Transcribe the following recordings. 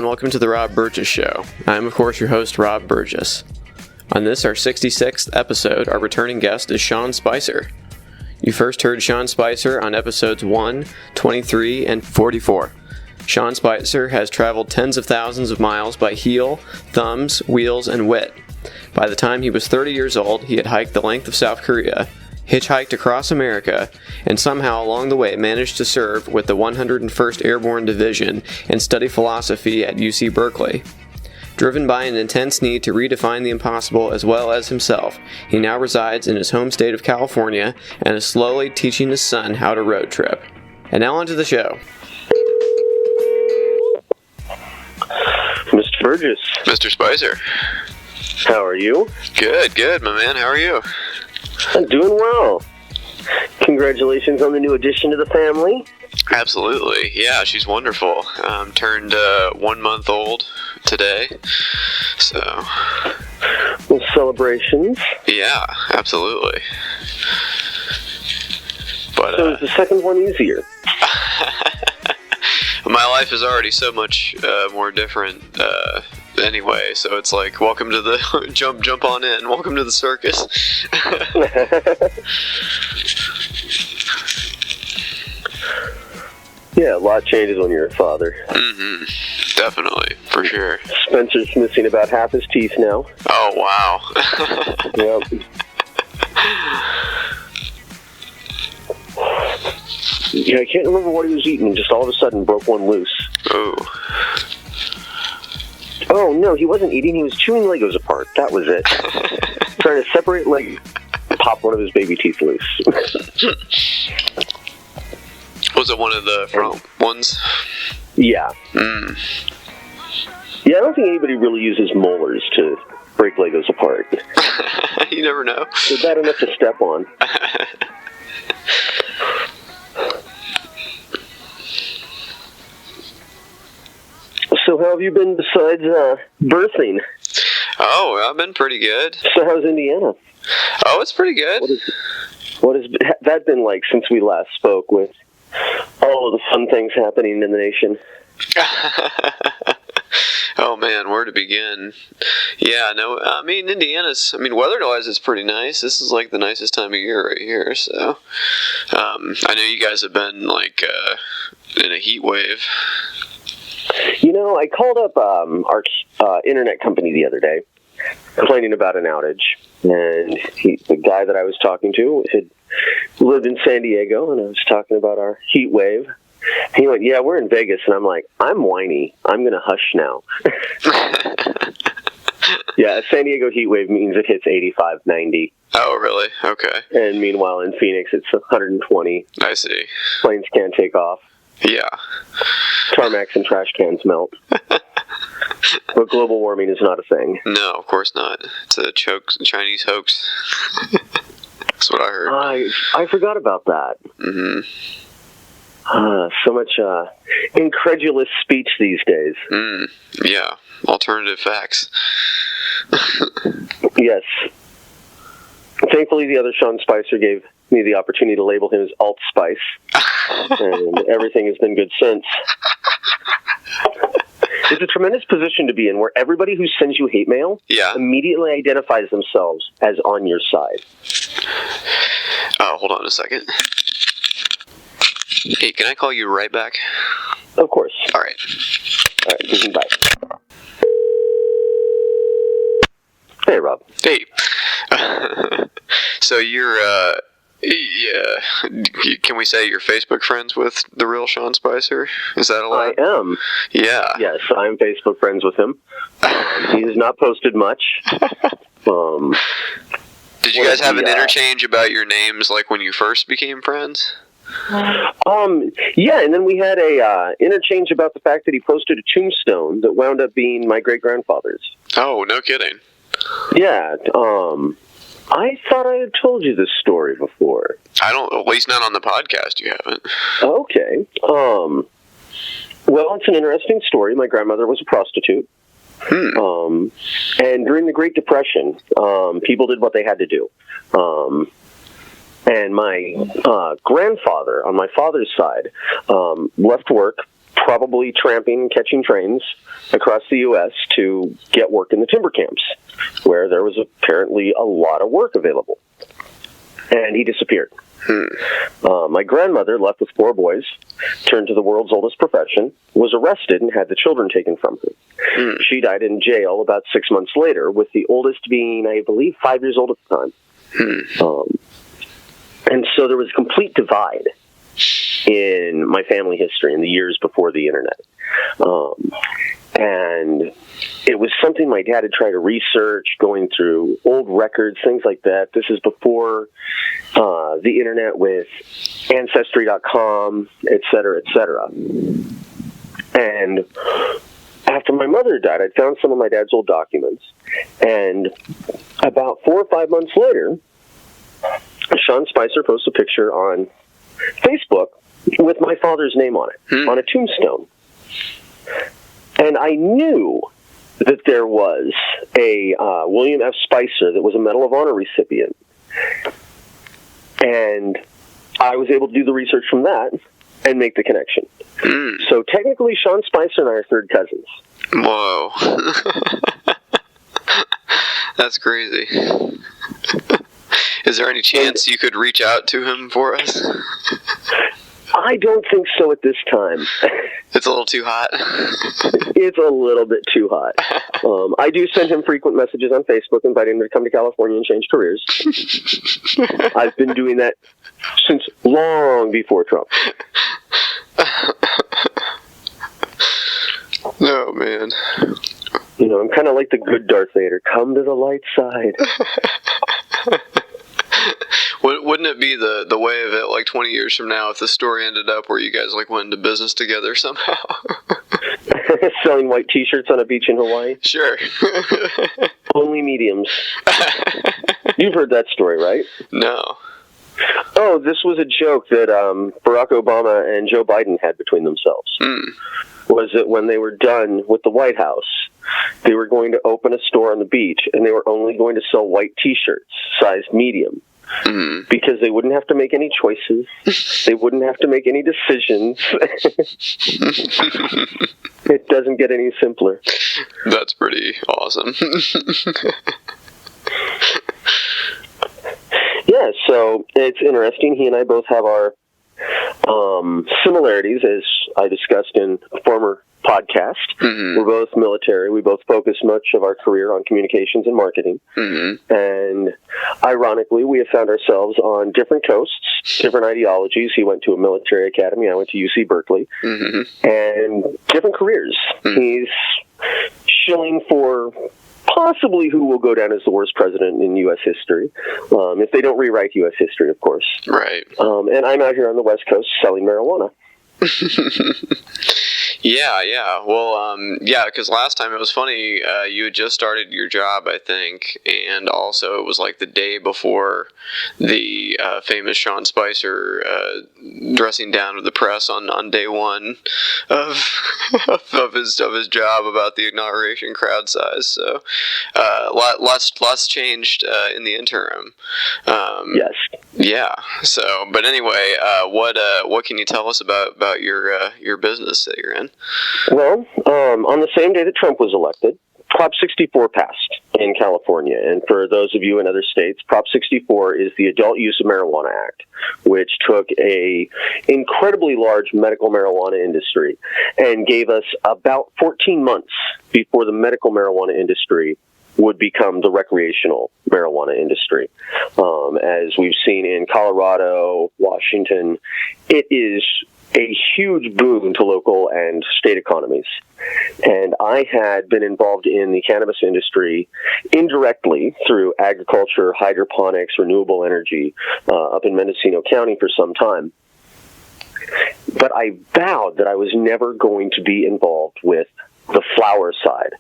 welcome to the Rob Burgess Show. I am, of course, your host, Rob Burgess. On this, our 66th episode, our returning guest is Sean Spicer. You first heard Sean Spicer on episodes 1, 23, and 44. Sean Spicer has traveled tens of thousands of miles by heel, thumbs, wheels, and wit. By the time he was 30 years old, he had hiked the length of South Korea, hitchhiked across America, and somehow along the way managed to serve with the 101st Airborne Division and study philosophy at UC Berkeley. Driven by an intense need to redefine the impossible as well as himself, he now resides in his home state of California and is slowly teaching his son how to road trip. And now onto the show. Mr. Burgess. Mr. Spicer. How are you? Good, my man. How are you? I'm doing well. Congratulations on the new addition to the family. Absolutely. Yeah, she's wonderful. Turned 1 month old today. So. Well, celebrations. Yeah, absolutely. But, so is the second one easier? My life is already so much more different anyway, so it's like, welcome to the jump on in, welcome to the circus. Yeah, a lot changes when you're a father. Mm-hmm. Definitely, for sure. Spencer's missing about half his teeth now. Oh, wow. Yep. Yeah, I can't remember what he was eating, just all of a sudden broke one loose. Oh. Oh, no, he wasn't eating, he was chewing Legos apart. That was it. Trying to separate Legos, pop one of his baby teeth loose. Was it one of the front ones? Yeah. Mm. Yeah, I don't think anybody really uses molars to break Legos apart. You never know. They're bad enough to step on. So how have you been besides birthing? Oh, I've been pretty good. So how's Indiana? Oh, it's pretty good. What has that been like since we last spoke, with all of the fun things happening in the nation? Oh man, where to begin? Yeah, no, I mean, weather-wise it's pretty nice. This is like the nicest time of year right here, so I know you guys have been like in a heat wave. You know, I called up our internet company the other day, complaining about an outage, and the guy that I was talking to had lived in San Diego, and I was talking about our heat wave. He went, yeah, we're in Vegas, and I'm like, I'm whiny. I'm going to hush now. Yeah, a San Diego heat wave means it hits 85, 90. Oh, really? Okay. And meanwhile, in Phoenix, it's 120. I see. Planes can't take off. Yeah. Tarmacs and trash cans melt. But global warming is not a thing. No, of course not. It's a Chinese hoax. That's what I heard. I forgot about that. Mm-hmm. So much incredulous speech these days. Yeah, alternative facts. Yes. Thankfully, the other Sean Spicer gave me the opportunity to label him as Alt Spice, and everything has been good since. It's a tremendous position to be in, where everybody who sends you hate mail immediately identifies themselves as on your side. Oh, hold on a second. Hey, can I call you right back? Of course. All right. Bye. Hey, Rob. Hey. So you're, can we say you're Facebook friends with the real Sean Spicer? Is that allowed? I am. Yeah. Yes, I'm Facebook friends with him. He has not posted much. Did you guys have an interchange about your names, like when you first became friends? Yeah, and then we had a interchange about the fact that he posted a tombstone that wound up being my great-grandfather's. Oh, no kidding. Yeah, I thought I had told you this story before. At least not on the podcast, you haven't. Okay. Well, it's an interesting story. My grandmother was a prostitute. And during the Great Depression, people did what they had to do. And my grandfather, on my father's side, left work, probably tramping and catching trains across the U.S. to get work in the timber camps, where there was apparently a lot of work available. And he disappeared. My grandmother, left with 4 boys, turned to the world's oldest profession, was arrested, and had the children taken from her. She died in jail about 6 months later, with the oldest being, I believe, 5 years old at the time. And so there was a complete divide in my family history in the years before the internet. And it was something my dad had tried to research, going through old records, things like that. This is before the internet with Ancestry.com, et cetera, et cetera. And after my mother died, I found some of my dad's old documents. And about 4 or 5 months later, Sean Spicer posted a picture on Facebook with my father's name on it, on a tombstone. And I knew that there was a William F. Spicer that was a Medal of Honor recipient. And I was able to do the research from that and make the connection. So technically, Sean Spicer and I are third cousins. Whoa. That's crazy. Is there any chance you could reach out to him for us? I don't think so at this time. It's a little too hot. It's a little bit too hot. I do send him frequent messages on Facebook inviting him to come to California and change careers. I've been doing that since long before Trump. Oh, man. You know, I'm kind of like the good Darth Vader. Come to the light side. Wouldn't it be the way of it, like 20 years from now, if the story ended up where you guys like went into business together somehow? Selling white T-shirts on a beach in Hawaii? Sure. Only mediums. You've heard that story, right? No. Oh, this was a joke that Barack Obama and Joe Biden had between themselves. Was that when they were done with the White House, they were going to open a store on the beach, and they were only going to sell white T-shirts, sized medium. Because they wouldn't have to make any choices. They wouldn't have to make any decisions. It doesn't get any simpler. That's pretty awesome. Yeah, so it's interesting. He and I both have our similarities, as I discussed in a former podcast. We're both military. We both focus much of our career on communications and marketing. And ironically, we have found ourselves on different coasts, different ideologies. He went to a military academy. I went to UC Berkeley. And different careers. He's shilling for possibly who will go down as the worst president in U.S. history, if they don't rewrite U.S. history, of course. Right. And I'm out here on the West Coast selling marijuana. Yeah. Well, because last time it was funny, you had just started your job, I think, and also it was like the day before the famous Sean Spicer dressing down with the press on day one of his job about the inauguration crowd size. So, lots changed in the interim. Yes. Yeah. So, but anyway, what can you tell us about your business that you're in? Well, on the same day that Trump was elected, Prop 64 passed in California. And for those of you in other states, Prop 64 is the Adult Use of Marijuana Act, which took a incredibly large medical marijuana industry and gave us about 14 months before the medical marijuana industry would become the recreational marijuana industry. As we've seen in Colorado, Washington, it is a huge boon to local and state economies. And I had been involved in the cannabis industry indirectly through agriculture, hydroponics, renewable energy up in Mendocino County for some time. But I vowed that I was never going to be involved with the flower side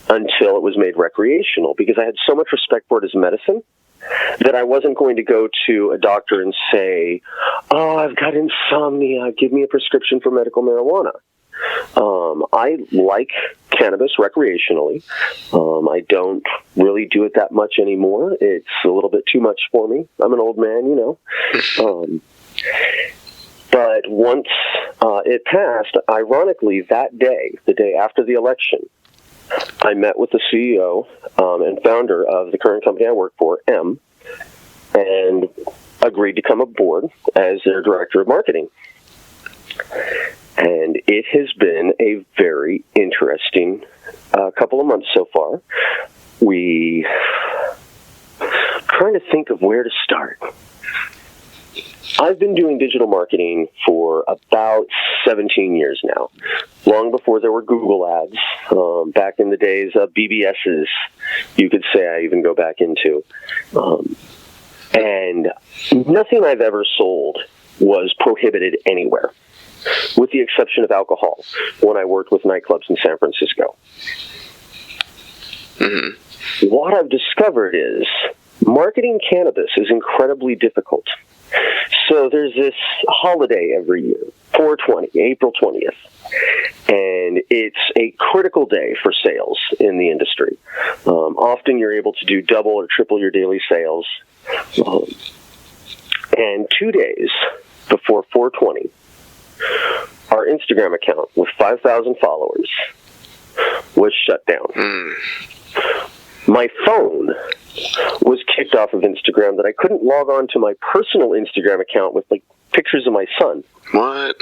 until it was made recreational, because I had so much respect for it as medicine that I wasn't going to go to a doctor and say, "Oh, I've got insomnia, give me a prescription for medical marijuana." I like cannabis recreationally. I don't really do it that much anymore. It's a little bit too much for me. I'm an old man, you know. But once it passed, ironically, that day, the day after the election, I met with the CEO and founder of the current company I work for, M, and agreed to come aboard as their director of marketing. And it has been a very interesting couple of months so far. Trying to think of where to start. I've been doing digital marketing for about 17 years now, long before there were Google ads, back in the days of BBSs, you could say I even go back into. And nothing I've ever sold was prohibited anywhere, with the exception of alcohol, when I worked with nightclubs in San Francisco. Mm-hmm. What I've discovered is marketing cannabis is incredibly difficult. So there's this holiday every year, 420, April 20th, and it's a critical day for sales in the industry. Often you're able to do double or triple your daily sales. And 2 days before 420, our Instagram account with 5,000 followers was shut down. My phone was kicked off of Instagram that I couldn't log on to my personal Instagram account with like pictures of my son. What?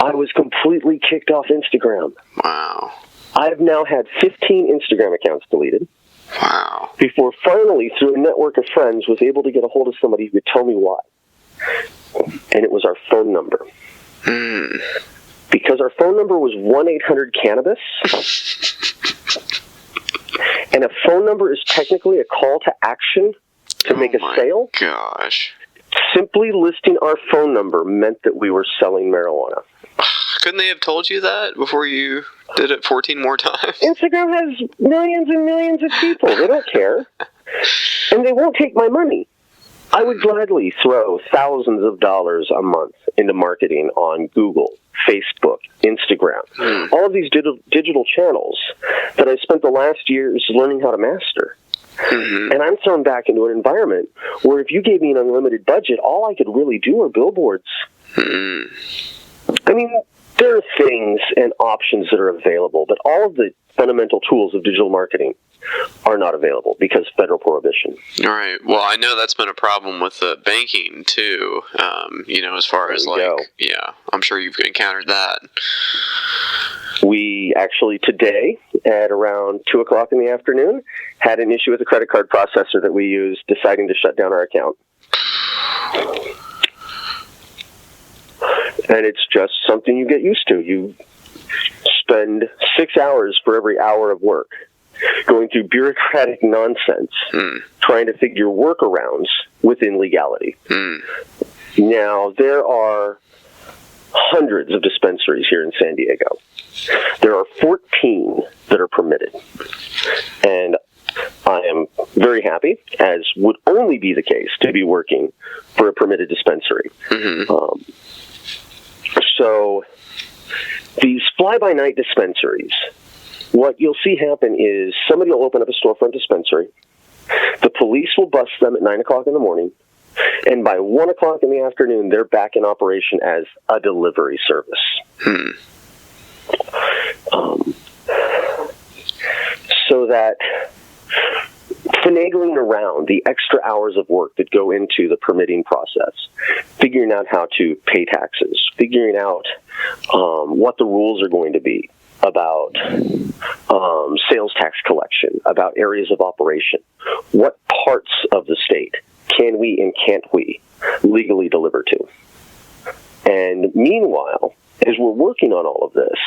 I was completely kicked off Instagram. Wow. I've now had 15 Instagram accounts deleted. Wow. Before finally, through a network of friends, was able to get a hold of somebody who could tell me why. And it was our phone number. Because our phone number was 1-800-CANNABIS. And a phone number is technically a call to action to make a sale. Gosh. Simply listing our phone number meant that we were selling marijuana. Couldn't they have told you that before you did it 14 more times? Instagram has millions and millions of people. They don't care. And they won't take my money. I would gladly throw thousands of dollars a month into marketing on Google, Facebook, Instagram, all of these digital channels that I spent the last years learning how to master. Mm-hmm. And I'm thrown back into an environment where if you gave me an unlimited budget, all I could really do are billboards. I mean, there are things and options that are available, but all of the fundamental tools of digital marketing are not available because of federal prohibition. All right. Well, I know that's been a problem with banking too. As far as I'm sure you've encountered that. We actually today at around 2:00 in the afternoon had an issue with a credit card processor that we use deciding to shut down our account. And it's just something you get used to. You spend 6 hours for every hour of work going through bureaucratic nonsense, trying to figure workarounds within legality. Now, there are hundreds of dispensaries here in San Diego. There are 14 that are permitted. And I am very happy, as would only be the case, to be working for a permitted dispensary. So these fly-by-night dispensaries, what you'll see happen is somebody will open up a storefront dispensary. The police will bust them at 9:00 in the morning. And by 1:00 in the afternoon, they're back in operation as a delivery service. So that finagling around the extra hours of work that go into the permitting process, figuring out how to pay taxes, figuring out what the rules are going to be about sales tax collection, about areas of operation, what parts of the state can we and can't we legally deliver to. And meanwhile, as we're working on all of this,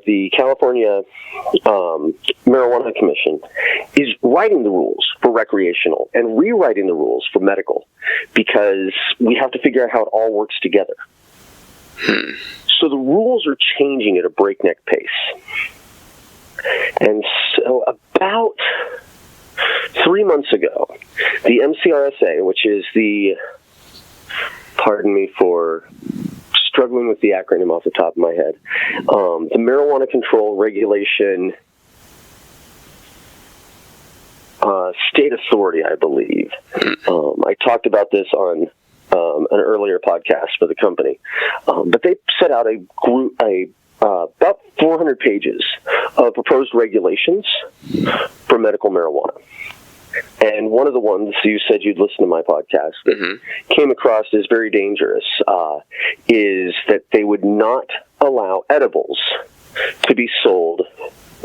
the California Marijuana Commission is writing the rules for recreational and rewriting the rules for medical because we have to figure out how it all works together. So the rules are changing at a breakneck pace. And so about 3 months ago, the MCRSA, which is pardon me for struggling with the acronym off the top of my head, the Marijuana Control Regulation State Authority, I believe. I talked about this on an earlier podcast for the company. But they set out about 400 pages of proposed regulations for medical marijuana. And one of the ones you said you'd listen to my podcast that came across as very dangerous is that they would not allow edibles to be sold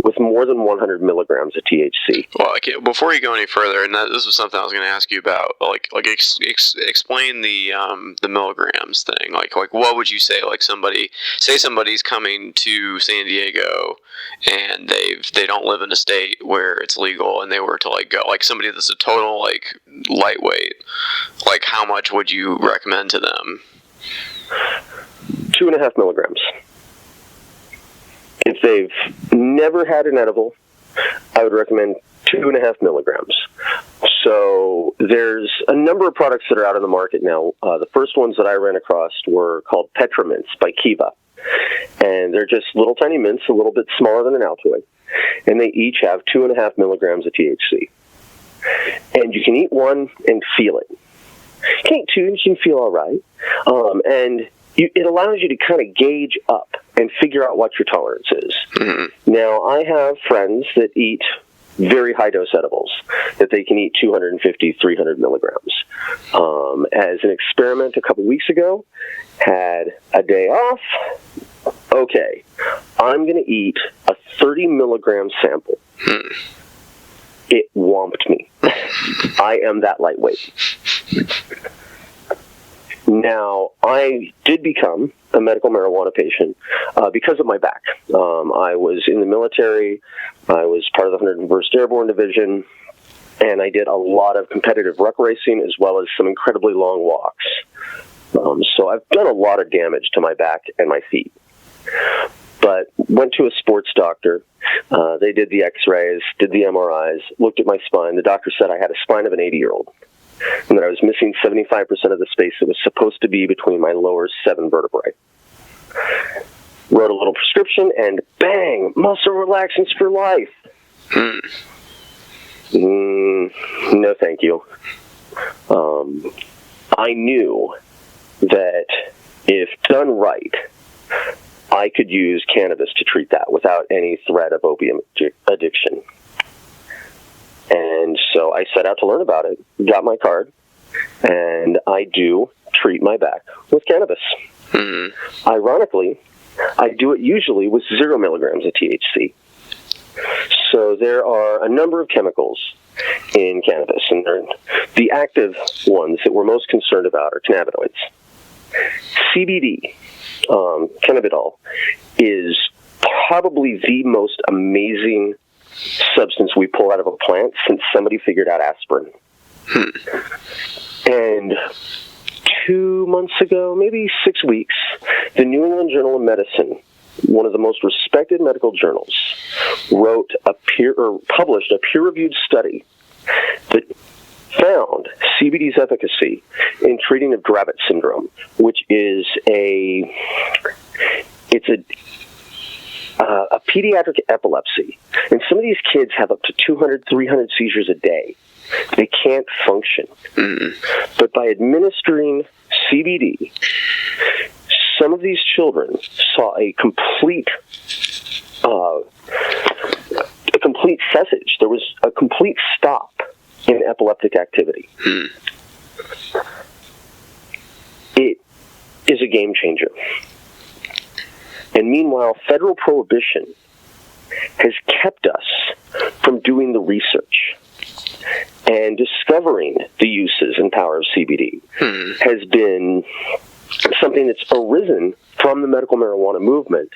with more than 100 milligrams of THC. Well, before you go any further, and this was something I was going to ask you about, explain the milligrams thing. Like what would you say? Like somebody's coming to San Diego, and they don't live in a state where it's legal, and they were to go, like somebody that's a total lightweight. Like how much would you recommend to them? 2.5 milligrams. If they've never had an edible, I would recommend 2.5 milligrams. So there's a number of products that are out on the market now. The first ones that I ran across were called Petra Mints by Kiva. And they're just little tiny mints, a little bit smaller than an Altoid. And they each have 2.5 milligrams of THC. And you can eat one and feel it. You can eat two and you can feel all right. It allows you to kind of gauge up and figure out what your tolerance is. Mm-hmm. Now, I have friends that eat very high-dose edibles, that they can eat 250, 300 milligrams. As an experiment a couple weeks ago, had a day off. Okay, I'm going to eat a 30-milligram sample. It whomped me. I am that lightweight. Now, I did become a medical marijuana patient because of my back. I was in the military. I was part of the 101st Airborne Division, and I did a lot of competitive ruck racing as well as some incredibly long walks. So I've done a lot of damage to my back and my feet. But went to a sports doctor. They did the x-rays, did the MRIs, looked at my spine. The doctor said I had a spine of an 80-year-old. And that I was missing 75% of the space that was supposed to be between my lower 7 vertebrae. Wrote a little prescription, and bang, muscle relaxants for life. No, thank you. I knew that if done right, I could use cannabis to treat that without any threat of opium addiction. And so I set out to learn about it, got my card, and I do treat my back with cannabis. Mm-hmm. Ironically, I do it usually with 0 milligrams of THC. So there are a number of chemicals in cannabis, and the active ones that we're most concerned about are cannabinoids. CBD, cannabidiol, is probably the most amazing substance we pull out of a plant since somebody figured out aspirin. And 2 months ago, maybe 6 weeks, the New England Journal of Medicine, one of the most respected medical journals, published a peer-reviewed study that found CBD's efficacy in treating of Dravet syndrome, which is a pediatric epilepsy. And some of these kids have up to 200, 300 seizures a day. They can't function. Mm-hmm. But by administering CBD, some of these children saw a complete cessage. There was a complete stop in epileptic activity. It is a game changer. And meanwhile, federal prohibition has kept us from doing the research and discovering the uses and power of CBD has been something that's arisen from the medical marijuana movement,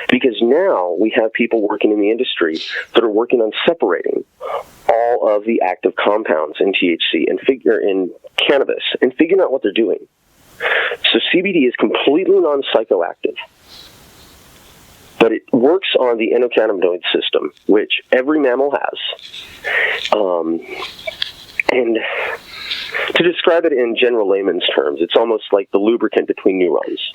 because now we have people working in the industry that are working on separating all of the active compounds in THC and in cannabis and figuring out what they're doing. So CBD is completely non-psychoactive, but it works on the endocannabinoid system, which every mammal has. And to describe it in general layman's terms, it's almost like the lubricant between neurons.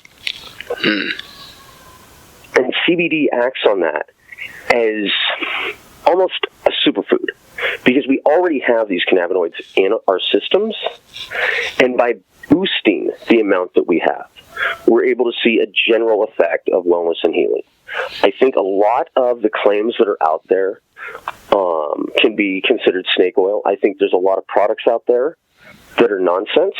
And CBD acts on that as almost a superfood, because we already have these cannabinoids in our systems, and by boosting the amount that we have, we're able to see a general effect of wellness and healing. I think a lot of the claims that are out there can be considered snake oil. I think there's a lot of products out there that are nonsense.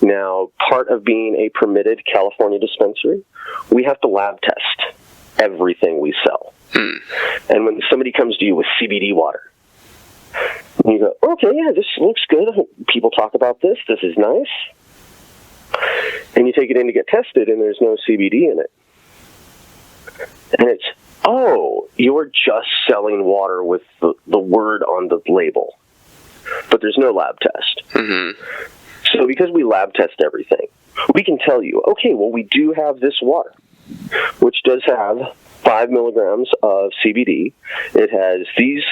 Now, part of being a permitted California dispensary, we have to lab test everything we sell. And when somebody comes to you with CBD water, and you go, okay, yeah, this looks good. People talk about this. This is nice. And you take it in to get tested, and there's no CBD in it. And it's, oh, you're just selling water with the word on the label. But there's no lab test. So because we lab test everything, we can tell you, okay, well, we do have this water, which does have 5 milligrams of CBD. It has these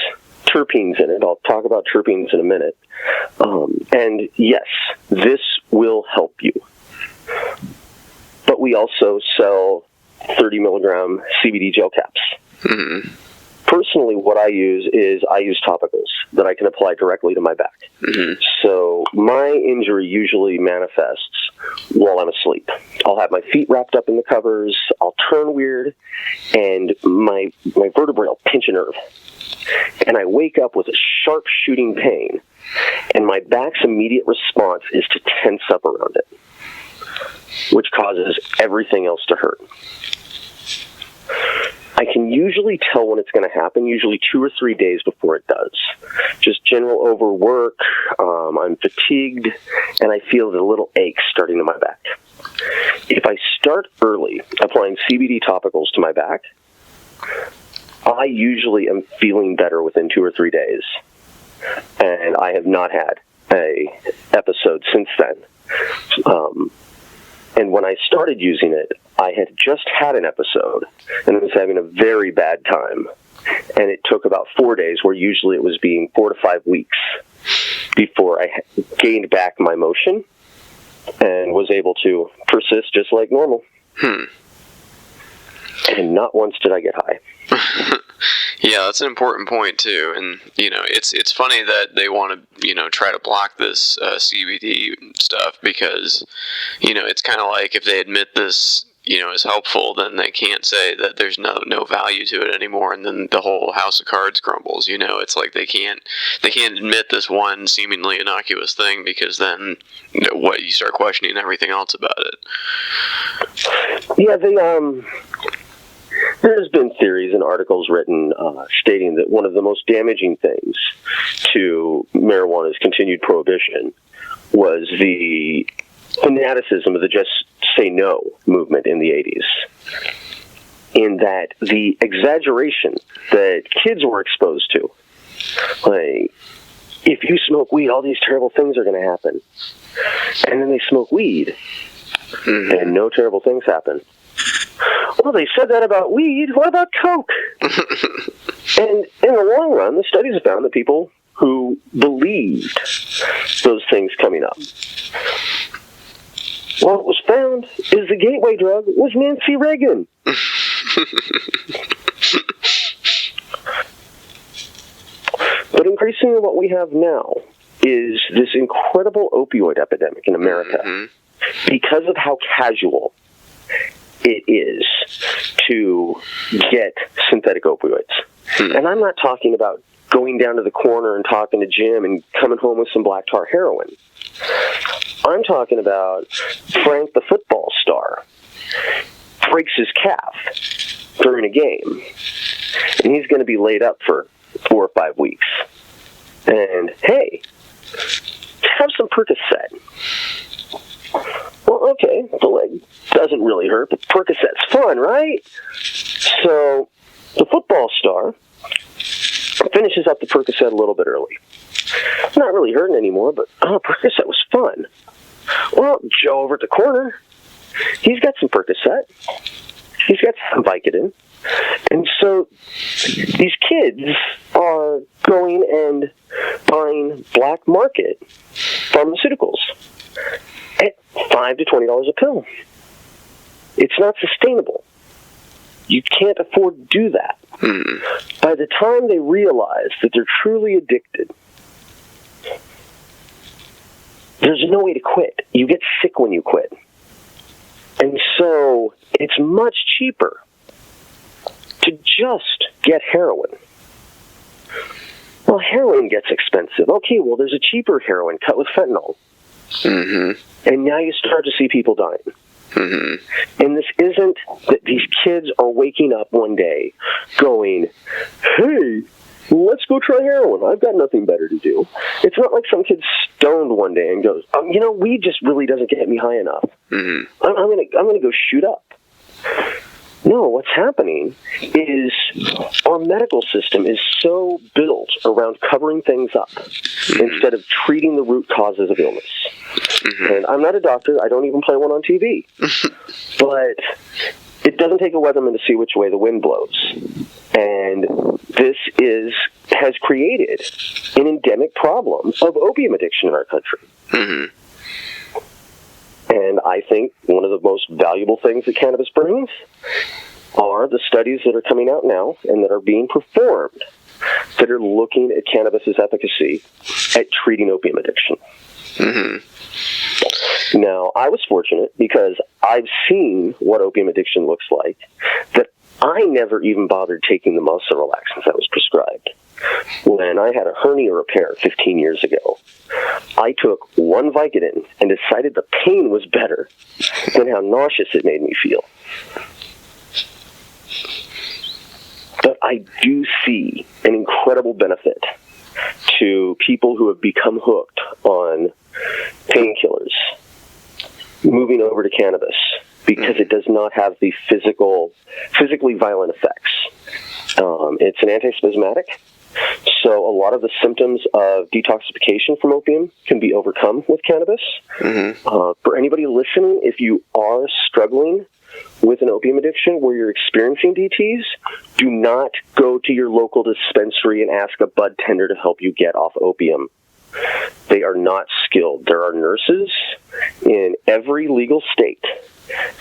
terpenes in it. I'll talk about terpenes in a minute. And yes, this will help you. But we also sell 30 milligram CBD gel caps. Personally, what I use is topicals that I can apply directly to my back. So my injury usually manifests while I'm asleep. I'll have my feet wrapped up in the covers, I'll turn weird, and my vertebrae will pinch a nerve. And I wake up with a sharp shooting pain, and my back's immediate response is to tense up around it, which causes everything else to hurt. I can usually tell when it's going to happen, usually 2 or 3 days before it does. Just general overwork, I'm fatigued, and I feel the little ache starting in my back. If I start early applying CBD topicals to my back, I usually am feeling better within 2 or 3 days. And I have not had an episode since then. And when I started using it, I had just had an episode, and I was having a very bad time. And it took about 4 days, where usually it was being 4 to 5 weeks before I gained back my motion and was able to persist just like normal. And not once did I get high. Yeah, that's an important point too, and it's funny that they want to try to block this CBD stuff, because it's kind of like if they admit this is helpful, then they can't say that there's no value to it anymore, and then the whole house of cards crumbles. It's like they can't admit this one seemingly innocuous thing, because then what you start questioning everything else about it. Yeah, there's been theories and articles written stating that one of the most damaging things to marijuana's continued prohibition was the fanaticism of the Just Say No movement in the 80s. In that the exaggeration that kids were exposed to, like, if you smoke weed, all these terrible things are going to happen. And then they smoke weed, and no terrible things happen. Well, they said that about weed. What about coke? And in the long run, the studies have found that people who believed those things coming up, what was found is the gateway drug was Nancy Reagan. But increasingly what we have now is this incredible opioid epidemic in America because of how casual it is to get synthetic opioids. And I'm not talking about going down to the corner and talking to Jim and coming home with some black tar heroin. I'm talking about Frank, the football star, breaks his calf during a game, and he's going to be laid up for 4 or 5 weeks. And, hey, have some Percocet. Well, okay, the leg doesn't really hurt, but Percocet's fun, right? So the football star finishes up the Percocet a little bit early. It's not really hurting anymore, but, Percocet was fun. Well, Joe over at the corner, he's got some Percocet. He's got some Vicodin. And so these kids are going and buying black market pharmaceuticals at $5 to $20 a pill. It's not sustainable. You can't afford to do that. By the time they realize that they're truly addicted, there's there's no way to quit. You get sick when you quit. And so it's much cheaper to just get heroin. Well, heroin gets expensive. Okay, well, there's a cheaper heroin cut with fentanyl. Mm-hmm. And now you start to see people dying. Mm-hmm. And this isn't that these kids are waking up one day going, hey, let's go try heroin. I've got nothing better to do. It's not like some kid stoned one day and goes, weed just really doesn't get me high enough. Mm-hmm. I'm gonna go shoot up. No, what's happening is our medical system is so built around covering things up instead of treating the root causes of illness. Mm-hmm. And I'm not a doctor. I don't even play one on TV. But it doesn't take a weatherman to see which way the wind blows. And this has created an endemic problem of opium addiction in our country. Mm-hmm. And I think one of the most valuable things that cannabis brings are the studies that are coming out now and that are being performed that are looking at cannabis's efficacy at treating opium addiction. Mm-hmm. Now, I was fortunate because I've seen what opium addiction looks like, that I never even bothered taking the muscle relaxants I was prescribed. When I had a hernia repair 15 years ago, I took one Vicodin and decided the pain was better than how nauseous it made me feel. But I do see an incredible benefit to people who have become hooked on painkillers moving over to cannabis because it does not have the physically violent effects. It's an antispasmodic. So a lot of the symptoms of detoxification from opium can be overcome with cannabis. Mm-hmm. For anybody listening, if you are struggling with an opium addiction where you're experiencing DTs, do not go to your local dispensary and ask a bud tender to help you get off opium. They are not skilled. There are nurses in every legal state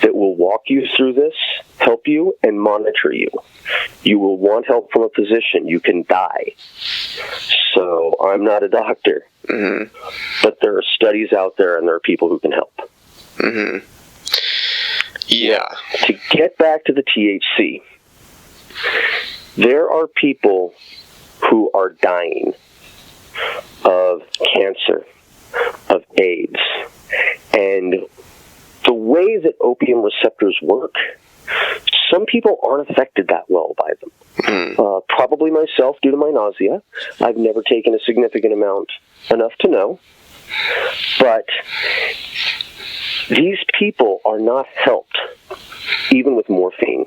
that will walk you through this, help you, and monitor you. You will want help from a physician. You can die. So I'm not a doctor, mm-hmm. but there are studies out there, and there are people who can help. Mm-hmm. Yeah. Now, to get back to the THC, there are people who are dying of cancer, of AIDS, and the way that opium receptors work, some people aren't affected that well by them. Mm. Probably myself, due to my nausea. I've never taken a significant amount enough to know. But these people are not helped, even with morphine.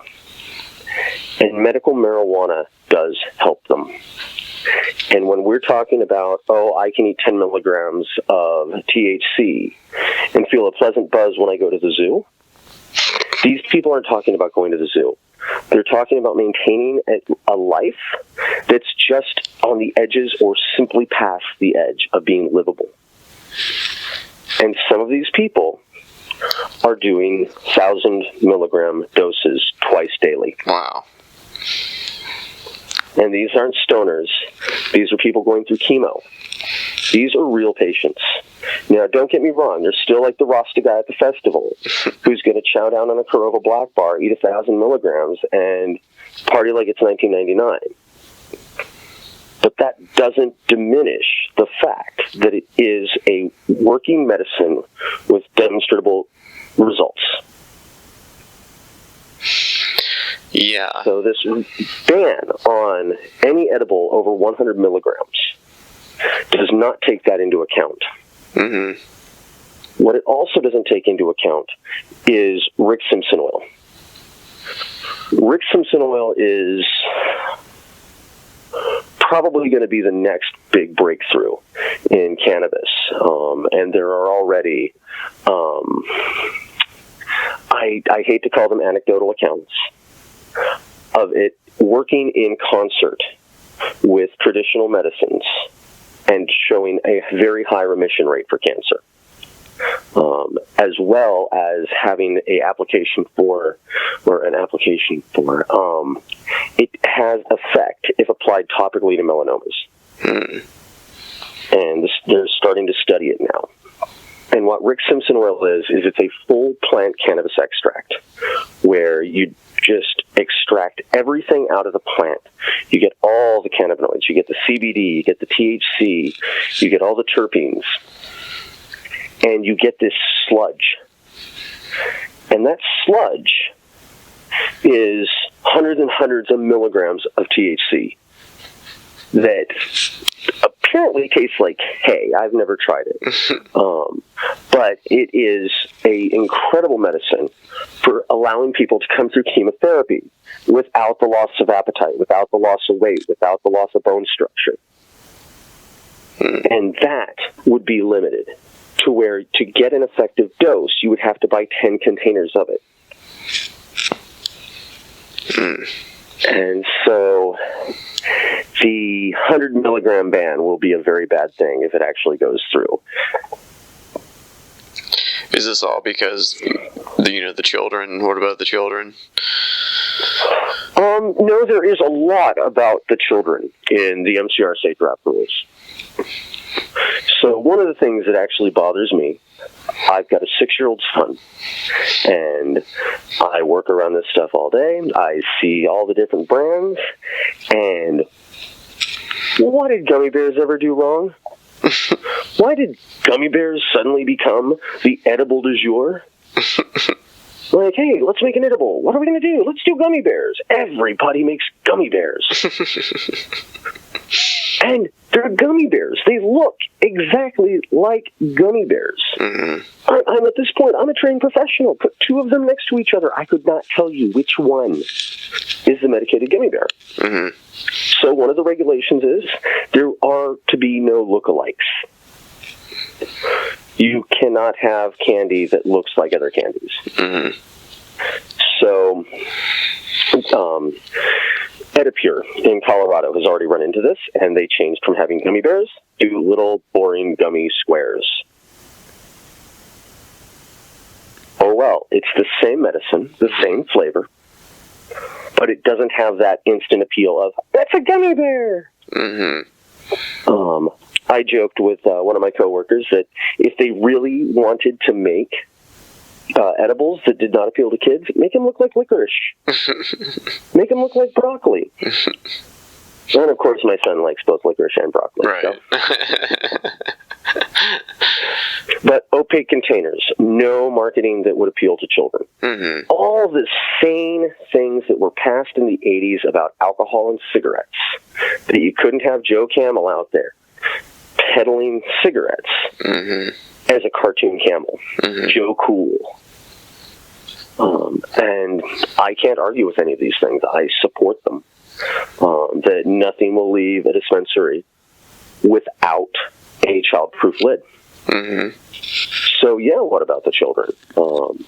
And medical marijuana does help them. And when we're talking about, I can eat 10 milligrams of THC and feel a pleasant buzz when I go to the zoo, these people aren't talking about going to the zoo. They're talking about maintaining a life that's just on the edges or simply past the edge of being livable. And some of these people are doing 1,000 milligram doses twice daily. Wow. And these aren't stoners. These are people going through chemo. These are real patients. Now, don't get me wrong. There's still like the Rasta guy at the festival who's going to chow down on a Corova Black Bar, eat 1,000 milligrams, and party like it's 1999. But that doesn't diminish the fact that it is a working medicine with demonstrable results. Yeah. So this ban on any edible over 100 milligrams does not take that into account. Mm-hmm. What it also doesn't take into account is Rick Simpson oil. Rick Simpson oil is probably going to be the next big breakthrough in cannabis. And there are already, I hate to call them anecdotal accounts, of it working in concert with traditional medicines and showing a very high remission rate for cancer, as well as having an application for, it has effect if applied topically to melanomas. And they're starting to study it now. And what Rick Simpson oil is it's a full plant cannabis extract where you just extract everything out of the plant. You get all the cannabinoids. You get the CBD, you get the THC, you get all the terpenes, and you get this sludge. And that sludge is hundreds and hundreds of milligrams of THC that apparently tastes like hay. I've never tried it. But it is an incredible medicine for allowing people to come through chemotherapy without the loss of appetite, without the loss of weight, without the loss of bone structure. And that would be limited to where to get an effective dose, you would have to buy 10 containers of it. And so the 100 milligram ban will be a very bad thing if it actually goes through. Is this all because the children? What about the children? No, there is a lot about the children in the MCR safe draft rules. So one of the things that actually bothers me, I've got a 6-year-old son, and I work around this stuff all day. I see all the different brands, and what did gummy bears ever do wrong? Why did gummy bears suddenly become the edible du jour? Like, hey, let's make an edible. What are we going to do? Let's do gummy bears. Everybody makes gummy bears. And they're gummy bears. They look exactly like gummy bears. I'm at this point, I'm a trained professional. Put 2 of them next to each other. I could not tell you which one is the medicated gummy bear. So one of the regulations is there are to be no lookalikes. You cannot have candy that looks like other candies. So, Edipure in Colorado has already run into this, and they changed from having gummy bears to little boring gummy squares. Oh well, it's the same medicine, the same flavor, but it doesn't have that instant appeal of, that's a gummy bear! I joked with one of my coworkers that if they really wanted to make edibles that did not appeal to kids, make them look like licorice. Make them look like broccoli. And of course, my son likes both licorice and broccoli. Right. So. But opaque containers, no marketing that would appeal to children. All the same things that were passed in the 80s about alcohol and cigarettes, that you couldn't have Joe Camel out there peddling cigarettes as a cartoon camel. Joe Cool. And I can't argue with any of these things. I support them. That nothing will leave a dispensary without a child-proof lid. So, yeah, what about the children? I'm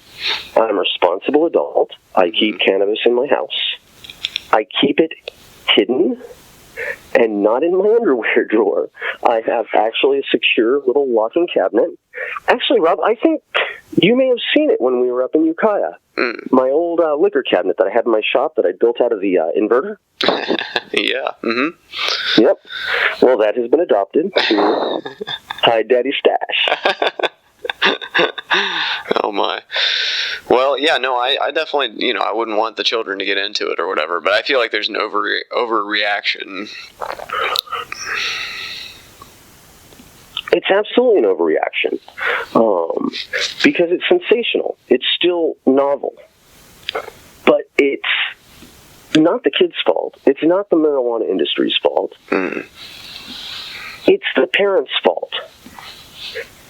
a responsible adult. I keep cannabis in my house. I keep it hidden and not in my underwear drawer. I have actually a secure little locking cabinet. Actually, Rob, I think you may have seen it when we were up in Ukiah. My old liquor cabinet that I had in my shop that I built out of the inverter. Yeah. Yep. Well, that has been adopted to hide Daddy's stash. Oh my. Well, yeah, no, I definitely, I wouldn't want the children to get into it or whatever, but I feel like there's an overreaction. It's absolutely an overreaction, because it's sensational. It's still novel, but it's not the kids' fault. It's not the marijuana industry's fault. It's the parents' fault.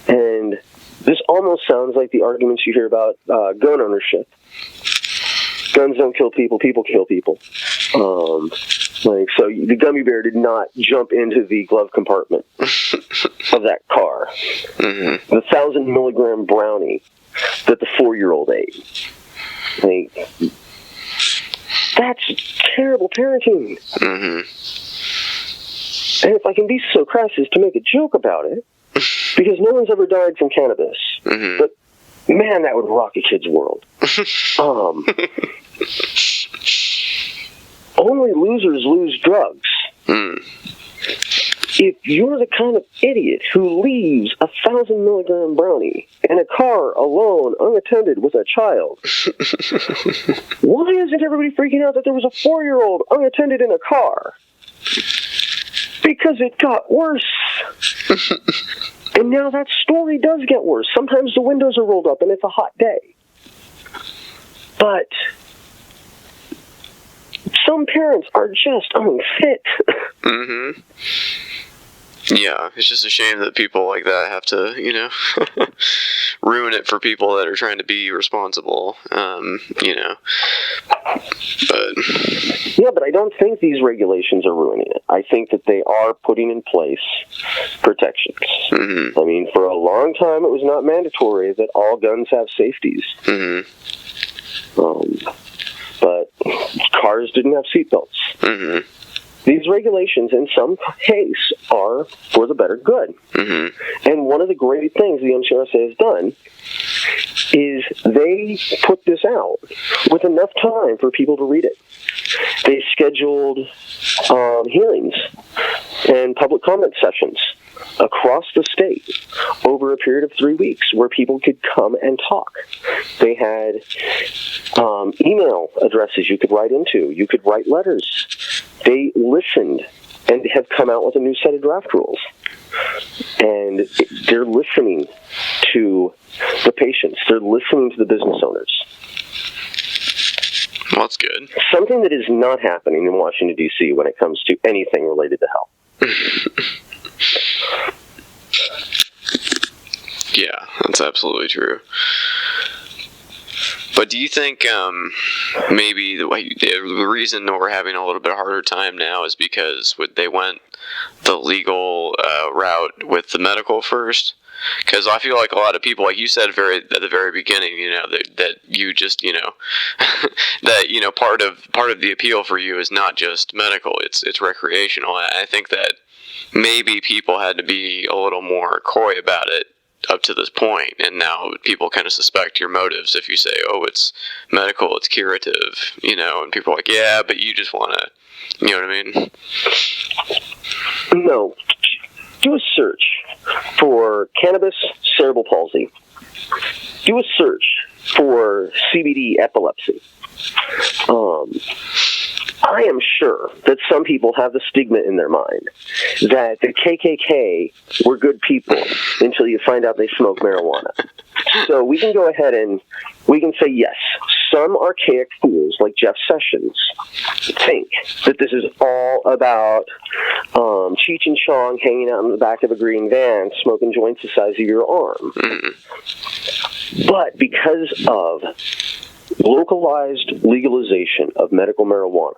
And this almost sounds like the arguments you hear about gun ownership. Guns don't kill people, people kill people. So the gummy bear did not jump into the glove compartment of that car. The 1,000 milligram brownie that the 4-year-old ate. That's terrible parenting. And if I can be so crass as to make a joke about it, because no one's ever died from cannabis, but man, that would rock a kid's world. Only losers lose drugs. if you're the kind of idiot who leaves a 1,000 milligram brownie in a car alone, unattended with a child, why isn't everybody freaking out that there was a 4-year-old unattended in a car? Because it got worse. And now that story does get worse. Sometimes the windows are rolled up and it's a hot day. But some parents are just unfit. Mm-hmm. Yeah, it's just a shame that people like that have to, ruin it for people that are trying to be responsible, But yeah, but I don't think these regulations are ruining it. I think that they are putting in place protections. Mm-hmm. I mean, for a long time, it was not mandatory that all guns have safeties. Mm-hmm. But cars didn't have seatbelts. Mm-hmm. These regulations, in some case, are for the better good. Mm-hmm. And one of the great things the MCRSA has done is they put this out with enough time for people to read it. They scheduled hearings and public comment sessions across the state over a period of 3 weeks where people could come and talk. They had email addresses you could write into. You could write letters. They listened and have come out with a new set of draft rules. And they're listening to the patients. They're listening to the business owners. Well, that's good. Something that is not happening in Washington, D.C. when it comes to anything related to health. Yeah, that's absolutely true. But do you think maybe the reason that we're having a little bit harder time now is because they went the legal route with the medical first? Because I feel like a lot of people, like you said at the very beginning, that you just, that part of the appeal for you is not just medical; it's recreational. And I think that maybe people had to be a little more coy about it up to this point, and now people kind of suspect your motives if you say, "Oh, it's medical, it's curative," and people are like, "Yeah, but you just want to," you know what I mean? No. Do a search for cannabis cerebral palsy. Do a search for CBD epilepsy. I am sure that some people have the stigma in their mind that the KKK were good people until you find out they smoke marijuana. So we can go ahead and we can say, yes, some archaic fools like Jeff Sessions think that this is all about Cheech and Chong hanging out in the back of a green van smoking joints the size of your arm. Mm-hmm. But because of localized legalization of medical marijuana,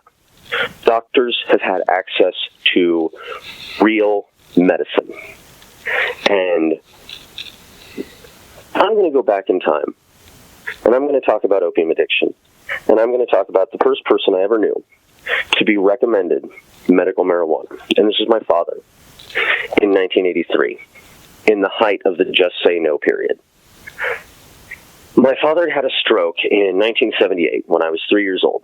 doctors have had access to real medicine. And I'm going to go back in time, and I'm going to talk about opium addiction, and I'm going to talk about the first person I ever knew to be recommended medical marijuana. And this is my father in 1983, in the height of the Just Say No period. My father had a stroke in 1978 when I was 3 years old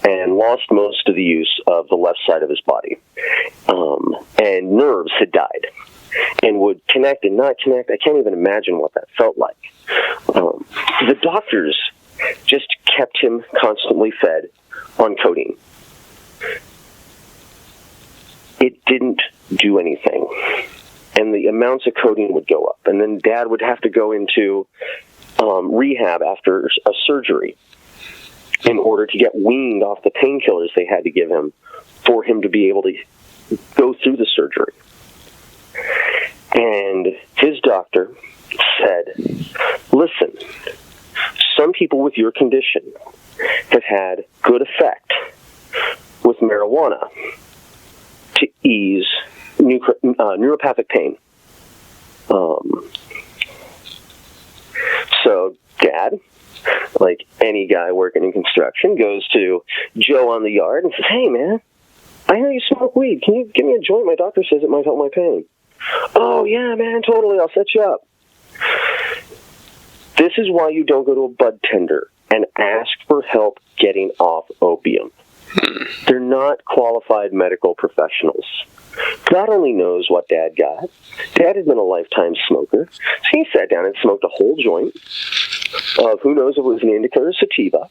and lost most of the use of the left side of his body. And nerves had died and would connect and not connect. I can't even imagine what that felt like. The doctors just kept him constantly fed on codeine. It didn't do anything. And the amounts of codeine would go up. And then Dad would have to go into rehab after a surgery in order to get weaned off the painkillers they had to give him for him to be able to go through the surgery. And his doctor said, listen, some people with your condition have had good effect with marijuana to ease neuropathic pain. So Dad, like any guy working in construction, goes to Joe on the yard and says, hey, man, I hear you smoke weed. Can you give me a joint? My doctor says it might help my pain. Oh, yeah, man, totally. I'll set you up. This is why you don't go to a bud tender and ask for help getting off opium. They're not qualified medical professionals. God only knows what Dad got. Dad had been a lifetime smoker. So he sat down and smoked a whole joint of who knows if it was an indica or sativa.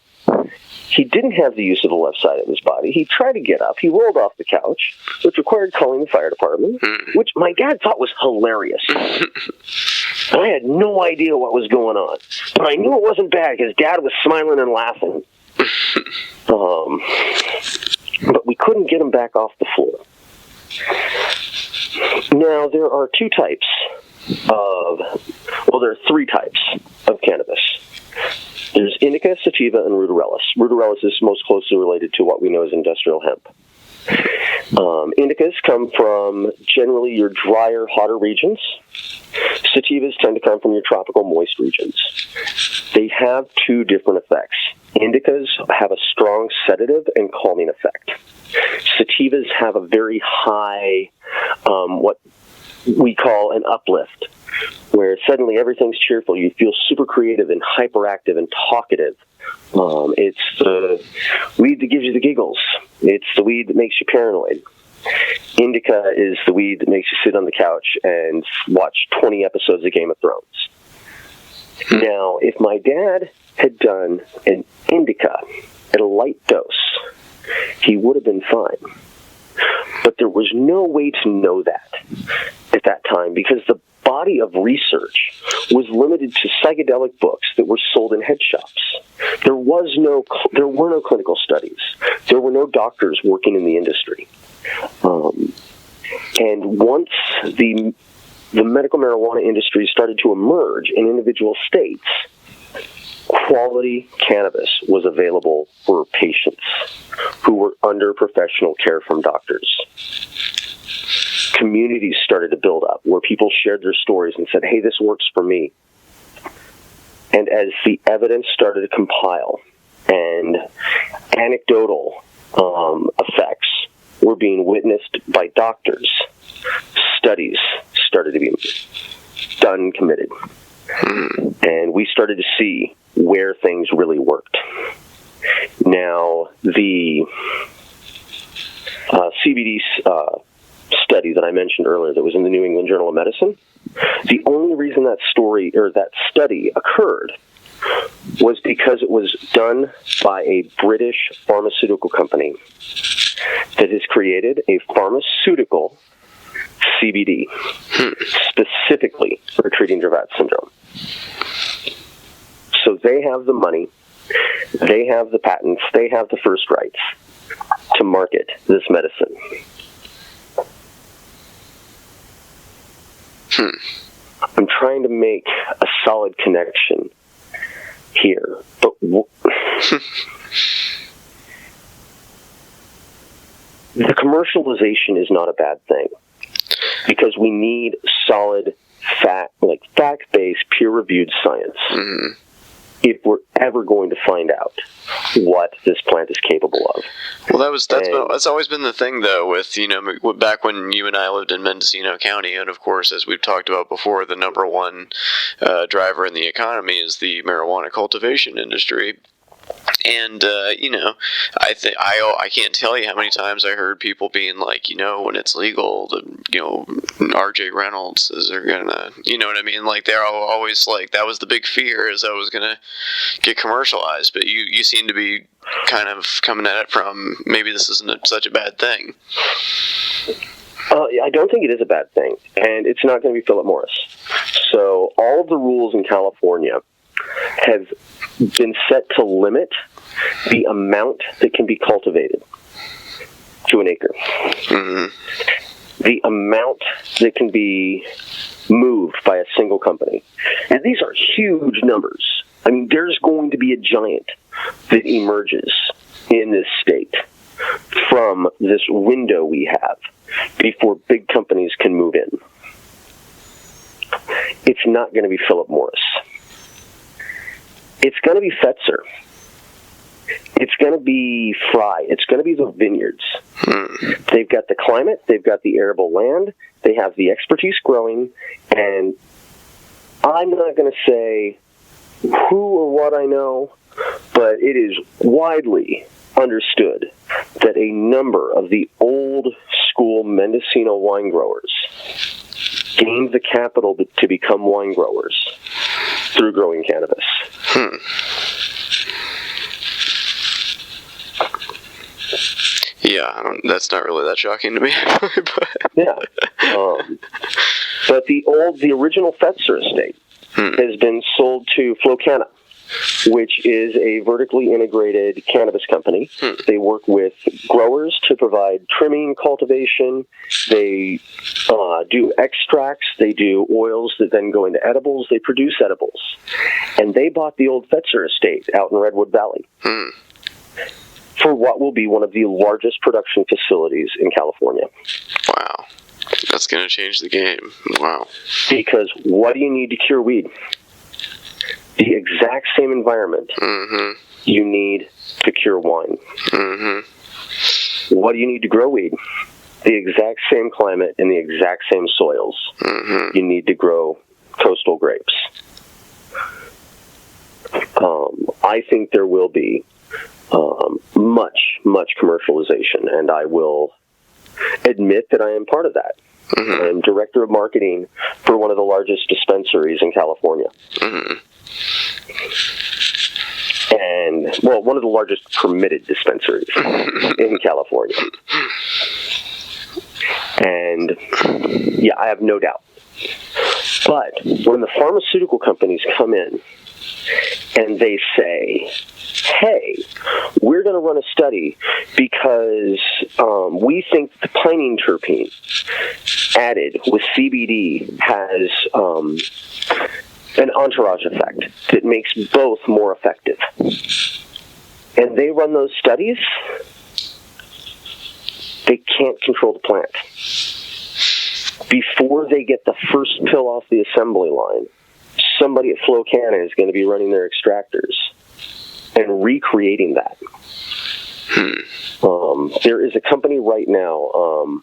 He didn't have the use of the left side of his body. He tried to get up. He rolled off the couch, which required calling the fire department, which my dad thought was hilarious. And I had no idea what was going on. But I knew it wasn't bad because Dad was smiling and laughing. But we couldn't get him back off the floor. Now, there are there are three types of cannabis. There's indica, sativa, and rudorellis. Rudorellis is most closely related to what we know as industrial hemp. Indicas come from generally your drier, hotter regions. Sativas tend to come from your tropical, moist regions. They have two different effects. Indicas have a strong sedative and calming effect. Sativas have a very high, what we call an uplift, where suddenly everything's cheerful. You feel super creative and hyperactive and talkative. It's the weed that gives you the giggles. It's the weed that makes you paranoid. Indica is the weed that makes you sit on the couch and watch 20 episodes of Game of Thrones. Now, if my dad had done an indica at a light dose, he would have been fine. But there was no way to know that at that time because the body of research was limited to psychedelic books that were sold in head shops. There were no clinical studies. There were no doctors working in the industry. And once the medical marijuana industry started to emerge in individual states, quality cannabis was available for patients who were under professional care from doctors. Communities started to build up where people shared their stories and said, hey, this works for me. And as the evidence started to compile and anecdotal effects were being witnessed by doctors, studies started to be done and committed. And we started to see where things really worked. Now, the CBD study that I mentioned earlier that was in the New England Journal of Medicine, the only reason that study occurred was because it was done by a British pharmaceutical company that has created a pharmaceutical CBD specifically for treating Dravet syndrome. So they have the money, they have the patents, they have the first rights to market this medicine. I'm trying to make a solid connection here, but the commercialization is not a bad thing because we need solid fact-based, peer-reviewed science if we're ever going to find out what this plant is capable of. Well, that's always been the thing, though, with, back when you and I lived in Mendocino County, and of course, as we've talked about before, the number one driver in the economy is the marijuana cultivation industry. And, I can't tell you how many times I heard people being like, when it's legal, R.J. Reynolds is gonna, you know what I mean? Like, they're always like, that was the big fear, is I was gonna get commercialized. But you seem to be kind of coming at it from, maybe this isn't such a bad thing. I don't think it is a bad thing, and it's not going to be Philip Morris. So all of the rules in California have been set to limit the amount that can be cultivated to an acre. The amount that can be moved by a single company. And these are huge numbers. I mean, there's going to be a giant that emerges in this state from this window we have before big companies can move in. It's not going to be Philip Morris. It's going to be Fetzer. It's going to be Fry. It's going to be the vineyards. They've got the climate. They've got the arable land. They have the expertise growing. And I'm not going to say who or what I know, but it is widely understood that a number of the old school Mendocino wine growers gained the capital to become wine growers through growing cannabis. Yeah, that's not really that shocking to me. Yeah. But the original Fetzer estate has been sold to Flocana, which is a vertically integrated cannabis company. They work with growers to provide trimming, cultivation. They do extracts. They do oils that then go into edibles. They produce edibles. And they bought the old Fetzer estate out in Redwood Valley for what will be one of the largest production facilities in California. Wow. That's going to change the game. Wow. Because what do you need to cure weed? The exact same environment you need to cure wine. What do you need to grow weed? The exact same climate and the exact same soils you need to grow coastal grapes. I think there will be much commercialization, and I will admit that I am part of that. I'm director of marketing for one of the largest dispensaries in California. And, well, one of the largest permitted dispensaries in California. And, yeah, I have no doubt. But when the pharmaceutical companies come in and they say, hey, we're going to run a study because we think the pinene terpene added with CBD has an entourage effect that makes both more effective. And they run those studies, they can't control the plant. Before they get the first pill off the assembly line, somebody at Flocana is going to be running their extractors and recreating that. There is a company right now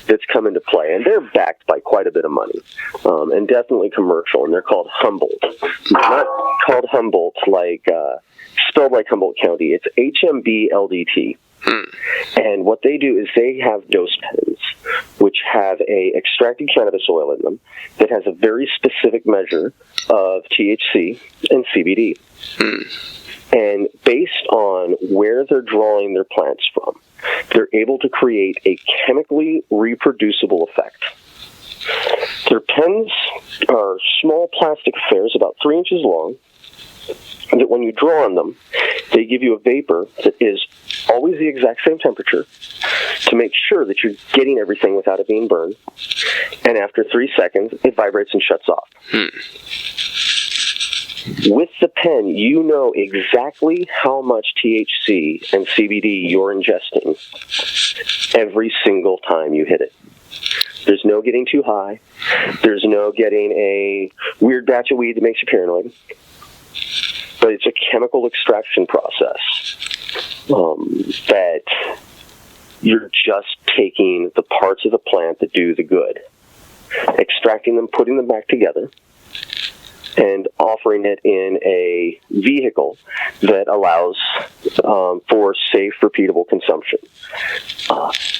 that's come into play, and they're backed by quite a bit of money, and definitely commercial, and they're called Humboldt. They're not called Humboldt like spelled like Humboldt County. It's HMBLDT. And what they do is they have dose pens, which have a extracted cannabis oil in them that has a very specific measure of THC and CBD. And based on where they're drawing their plants from, they're able to create a chemically reproducible effect. Their pens are small plastic affairs about 3 inches long, that when you draw on them, they give you a vapor that is always the exact same temperature to make sure that you're getting everything without it being burned. And after 3 seconds, it vibrates and shuts off. With the pen, you know exactly how much THC and CBD you're ingesting every single time you hit it. There's no getting too high. There's no getting a weird batch of weed that makes you paranoid. But it's a chemical extraction process that you're just taking the parts of the plant that do the good, extracting them, putting them back together, and offering it in a vehicle that allows for safe, repeatable consumption.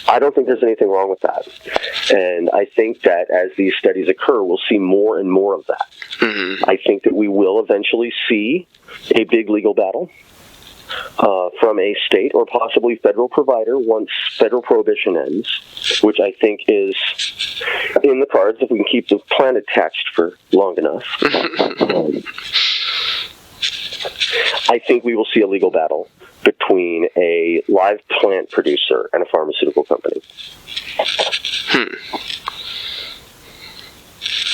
I don't think there's anything wrong with that. And I think that as these studies occur, we'll see more and more of that. I think that we will eventually see a big legal battle from a state or possibly federal provider once federal prohibition ends, which I think is in the cards if we can keep the plant attached for long enough. I think we will see a legal battle between a live plant producer and a pharmaceutical company.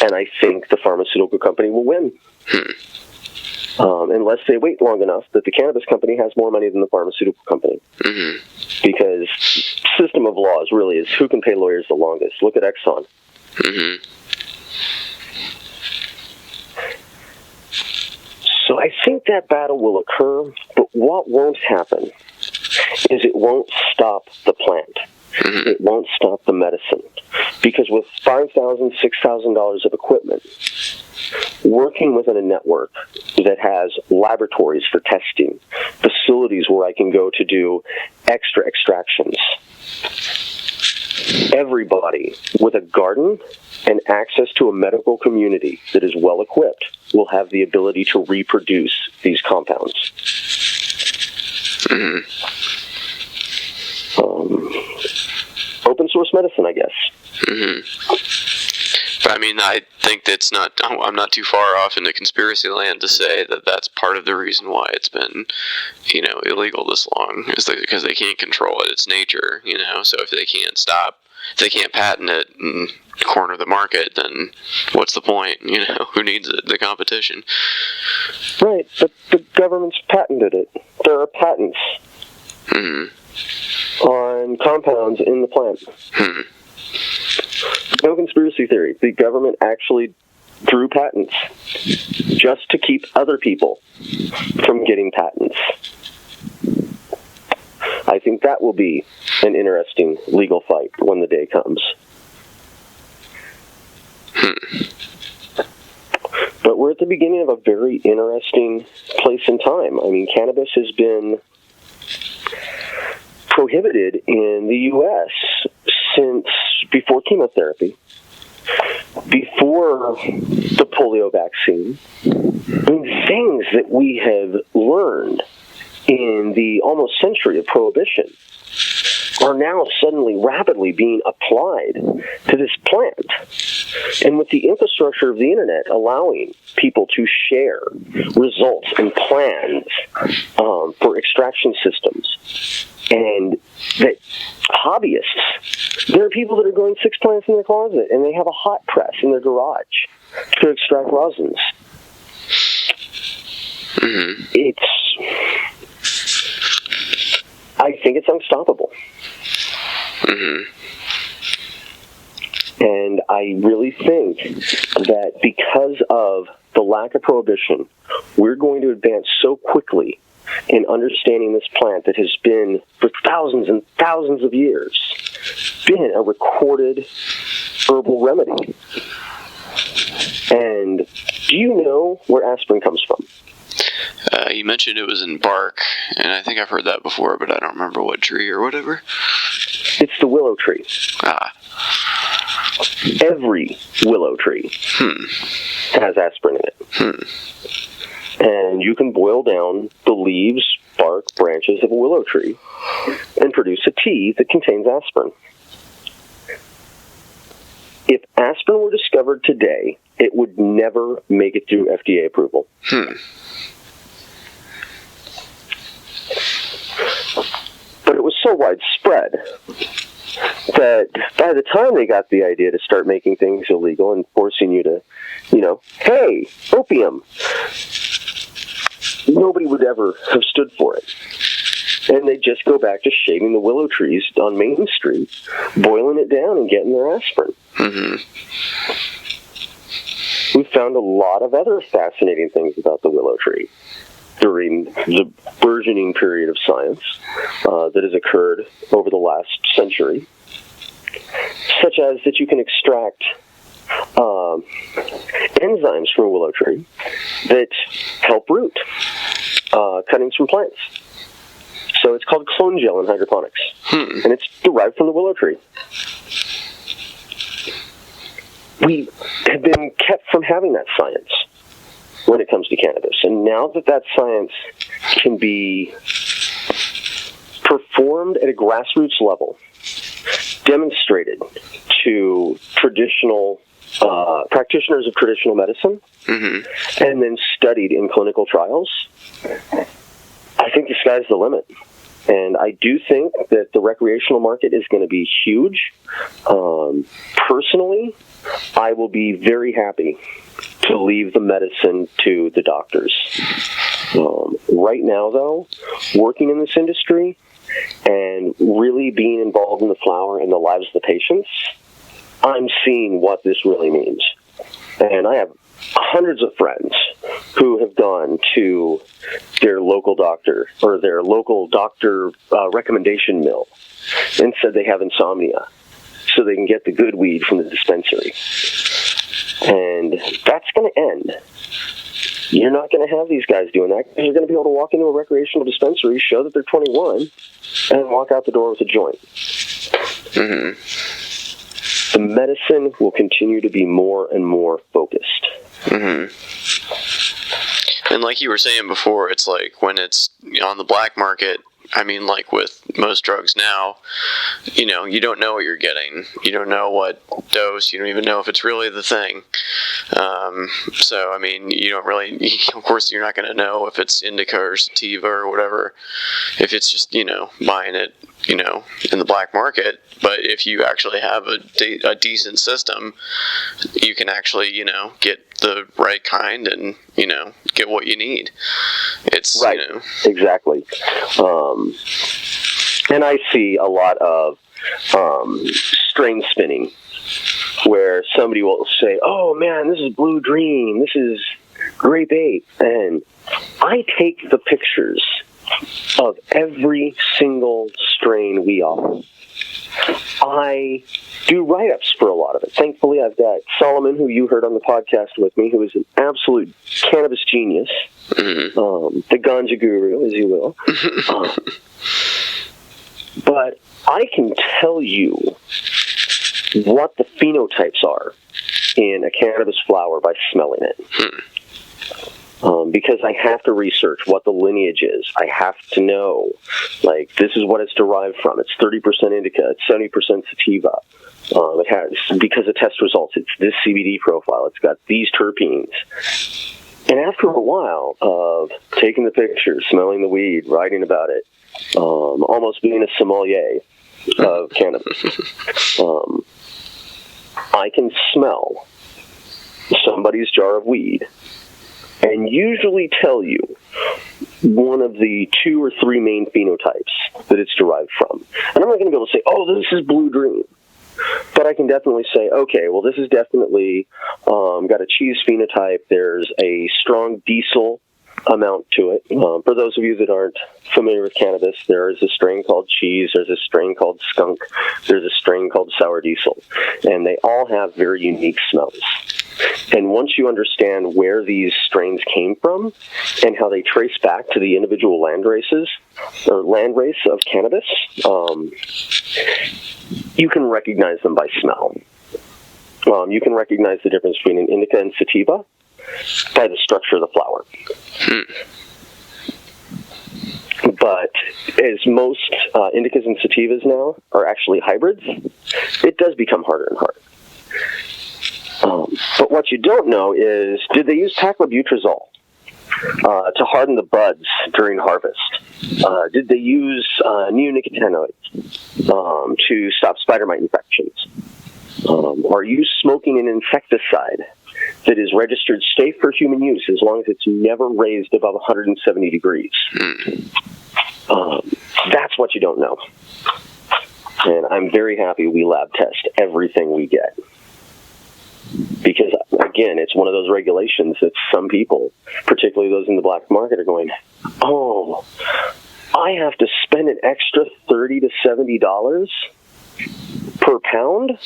And I think the pharmaceutical company will win. Unless they wait long enough that the cannabis company has more money than the pharmaceutical company. Because system of laws really is who can pay lawyers the longest. Look at Exxon. So I think that battle will occur, but what won't happen is it won't stop the plant. It won't stop the medicine. Because with $5,000, $6,000 of equipment, working within a network that has laboratories for testing, facilities where I can go to do extra extractions. Everybody with a garden and access to a medical community that is well equipped will have the ability to reproduce these compounds. Mm-hmm. Open source medicine, I guess. Mm-hmm. But I mean, I think that's not. I'm not too far off into conspiracy land to say that that's part of the reason why it's been, illegal this long, is because they can't control it. It's nature, So if they can't if they can't patent it and corner the market, then what's the point? Who needs it? The competition. Right, but the government's patented it. There are patents on compounds in the plant. No conspiracy theory. The government actually drew patents just to keep other people from getting patents. I think that will be an interesting legal fight when the day comes. But we're at the beginning of a very interesting place in time. I mean, cannabis has been prohibited in the U.S. since before chemotherapy, before the polio vaccine. I mean, things that we have learned in the almost century of prohibition are now suddenly rapidly being applied to this plant. And with the infrastructure of the internet allowing people to share results and plans for extraction systems, and that hobbyists, there are people that are growing 6 plants in their closet, and they have a hot press in their garage to extract resins. I think it's unstoppable. And I really think that because of the lack of prohibition, we're going to advance so quickly in understanding this plant that has been, for thousands and thousands of years, been a recorded herbal remedy. And do you know where aspirin comes from? You mentioned it was in bark, and I think I've heard that before, but I don't remember what tree or whatever. It's the willow tree. Every willow tree has aspirin in it. And you can boil down the leaves, bark, branches of a willow tree and produce a tea that contains aspirin. If aspirin were discovered today, it would never make it through FDA approval. But it was so widespread that by the time they got the idea to start making things illegal and forcing you to, hey, opium, nobody would ever have stood for it. And they just go back to shaving the willow trees on Main Street, boiling it down and getting their aspirin. We found a lot of other fascinating things about the willow tree during the burgeoning period of science that has occurred over the last century, such as that you can extract enzymes from a willow tree that help root cuttings from plants. So it's called clone gel in hydroponics, and it's derived from the willow tree. We have been kept from having that science when it comes to cannabis. And now that science can be performed at a grassroots level, demonstrated to traditional practitioners of traditional medicine, and then studied in clinical trials, I think the sky's the limit. And I do think that the recreational market is going to be huge. Personally, I will be very happy to leave the medicine to the doctors. Right now, though, working in this industry and really being involved in the flower and the lives of the patients, I'm seeing what this really means. And I have hundreds of friends who have gone to their local doctor or their local doctor recommendation mill and said they have insomnia so they can get the good weed from the dispensary. And that's going to end. You're not going to have these guys doing that because you're going to be able to walk into a recreational dispensary, show that they're 21, and walk out the door with a joint. Mm-hmm. The medicine will continue to be more and more focused. Mm-hmm. And like you were saying before, it's like when it's on the black market, I mean, like with most drugs now, you know, you don't know what you're getting. You don't know what dose. You don't even know if it's really the thing. So, I mean, you don't really, of course, you're not going to know if it's indica or sativa or whatever, if it's just, you know, buying it, you know, in the black market. But if you actually have a decent system, you can actually, you know, get the right kind and, you know, get what you need. It's, right. You know. Exactly. And I see a lot of strain spinning where somebody will say, oh man, this is Blue Dream, this is Grape 8. And I take the pictures of every single strain we offer. I do write-ups for a lot of it. Thankfully, I've got Solomon, who you heard on the podcast with me, who is an absolute cannabis genius, the ganja guru, as you will. But I can tell you what the phenotypes are in a cannabis flower by smelling it. Because I have to research what the lineage is. I have to know, like, this is what it's derived from. It's 30% indica. It's 70% sativa. It has, because of test results, it's this CBD profile. It's got these terpenes. And after a while of taking the pictures, smelling the weed, writing about it, almost being a sommelier of cannabis, I can smell somebody's jar of weed and usually tell you one of the 2 or 3 main phenotypes that it's derived from. And I'm not going to be able to say, oh, this is Blue Dream. But I can definitely say, okay, well, this is definitely got a cheese phenotype. There's a strong diesel amount to it. For those of you that aren't familiar with cannabis, there is a strain called cheese, there's a strain called skunk, there's a strain called sour diesel, and they all have very unique smells. And once you understand where these strains came from and how they trace back to the individual land races or land race of cannabis, you can recognize them by smell. You can recognize the difference between an indica and sativa by the structure of the flower. But as most indicas and sativas now are actually hybrids, it does become harder and harder. But what you don't know is, did they use paclobutrazol to harden the buds during harvest? Did they use neonicotinoids to stop spider mite infections? Are you smoking an insecticide that is registered safe for human use as long as it's never raised above 170 degrees? That's what you don't know. And I'm very happy we lab test everything we get. Because, again, it's one of those regulations that some people, particularly those in the black market, are going, oh, I have to spend an extra $30 to $70 per pound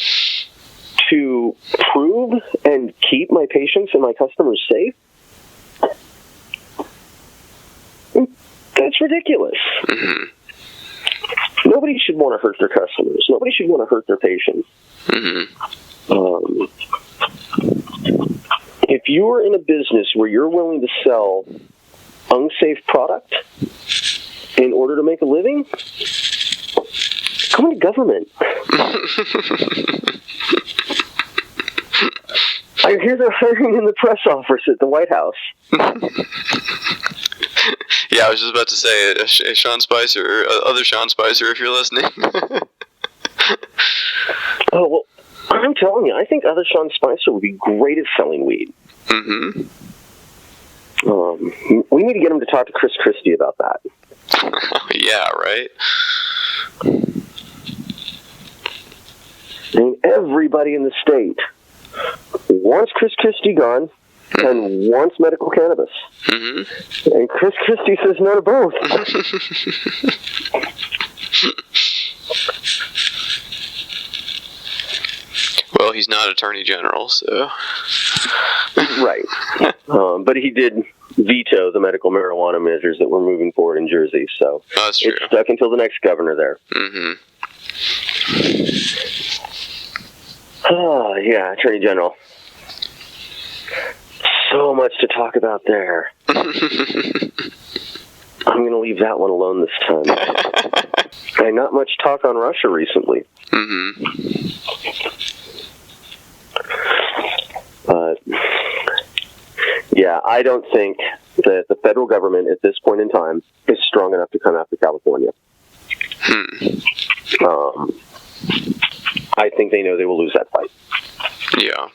to prove and keep my patients and my customers safe? That's ridiculous. Nobody should want to hurt their customers. Nobody should want to hurt their patients. If you're in a business where you're willing to sell unsafe product in order to make a living, come to government. I hear they're hiring in the press office at the White House. Yeah, I was just about to say, Sean Spicer, other Sean Spicer, if you're listening. Oh, well, I'm telling you, I think other Sean Spicer would be great at selling weed. We need to get him to talk to Chris Christie about that. Yeah, right? I mean, everybody in the state wants Chris Christie gone and wants medical cannabis. And Chris Christie says no to both. Well, he's not Attorney General, so... Right. But he did veto the medical marijuana measures that were moving forward in Jersey, so that's true. It's stuck until the next governor there. Oh, yeah, Attorney General. So much to talk about there. I'm going to leave that one alone this time. Not much talk on Russia recently. Yeah, I don't think that the federal government at this point in time is strong enough to come after California. I think they know they will lose that fight. Yeah.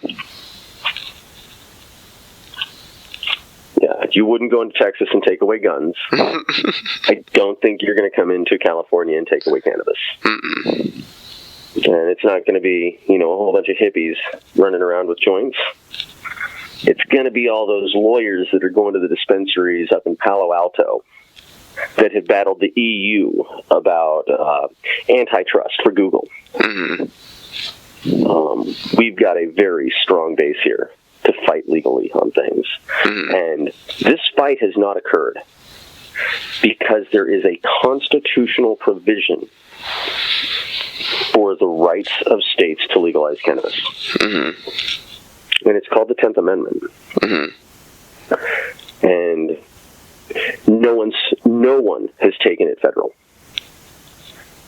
Yeah, you wouldn't go into Texas and take away guns. I don't think you're going to come into California and take away cannabis. And it's not going to be, a whole bunch of hippies running around with joints. It's going to be all those lawyers that are going to the dispensaries up in Palo Alto that have battled the EU about antitrust for Google. We've got a very strong base here to fight legally on things. And this fight has not occurred because there is a constitutional provision for the rights of states to legalize cannabis. And it's called the 10th Amendment. And no one has taken it federal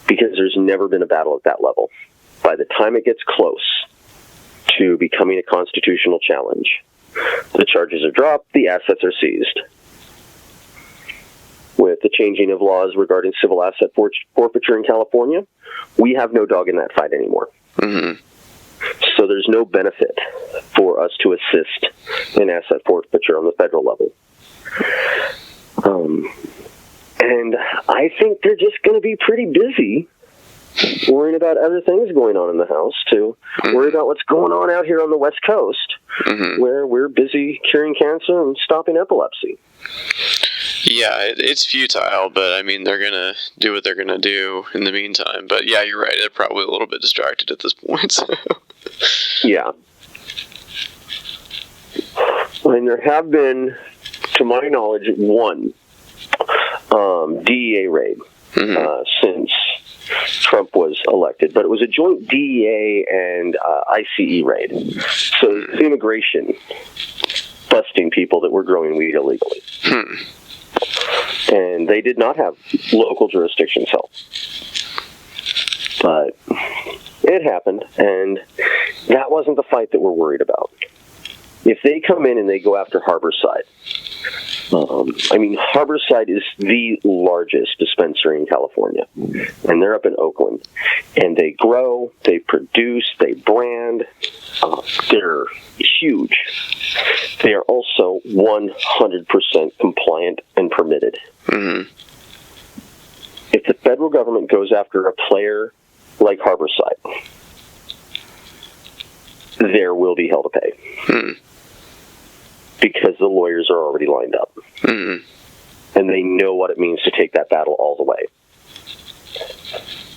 because there's never been a battle at that level. By the time it gets close to becoming a constitutional challenge, the charges are dropped, the assets are seized. With the changing of laws regarding civil asset forfeiture in California, we have no dog in that fight anymore. So there's no benefit for us to assist in asset forfeiture on the federal level. And I think they're just going to be pretty busy worrying about other things going on in the House to worry about what's going on out here on the West Coast, where we're busy curing cancer and stopping epilepsy. Yeah, it's futile, but I mean, they're going to do what they're going to do in the meantime. But yeah, you're right. They're probably a little bit distracted at this point. So. Yeah. And there have been, to my knowledge, one DEA raid since Trump was elected, but it was a joint DEA and ICE raid. So immigration busting people that were growing weed illegally. And they did not have local jurisdictions help. But it happened, and that wasn't the fight that we're worried about. If they come in and they go after Harborside, Harborside is the largest dispensary in California, and they're up in Oakland. And they grow, they produce, they brand. They're huge. They are also 100% compliant and permitted. If the federal government goes after a player like Harborside, there will be hell to pay. Because the lawyers are already lined up. And they know what it means to take that battle all the way.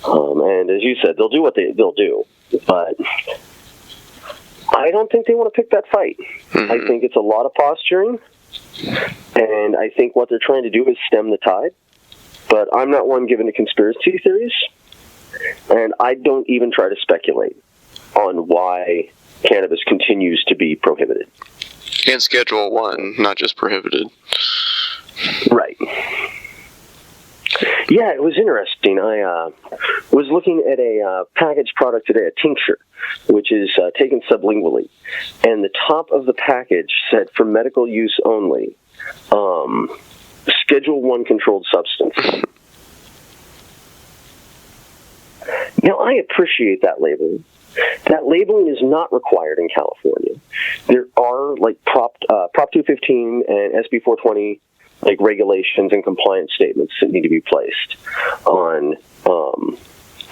And as you said, they'll do what they'll do. But I don't think they want to pick that fight. I think it's a lot of posturing. And I think what they're trying to do is stem the tide. But I'm not one given to conspiracy theories. And I don't even try to speculate on why cannabis continues to be prohibited. And Schedule 1, not just prohibited. Right. Yeah, it was interesting. I was looking at a packaged product today, a tincture, which is taken sublingually. And the top of the package said, for medical use only, Schedule 1 controlled substance. Now, I appreciate that labeling. That labeling is not required in California. There are Prop 215 and SB 420 regulations and compliance statements that need to be placed on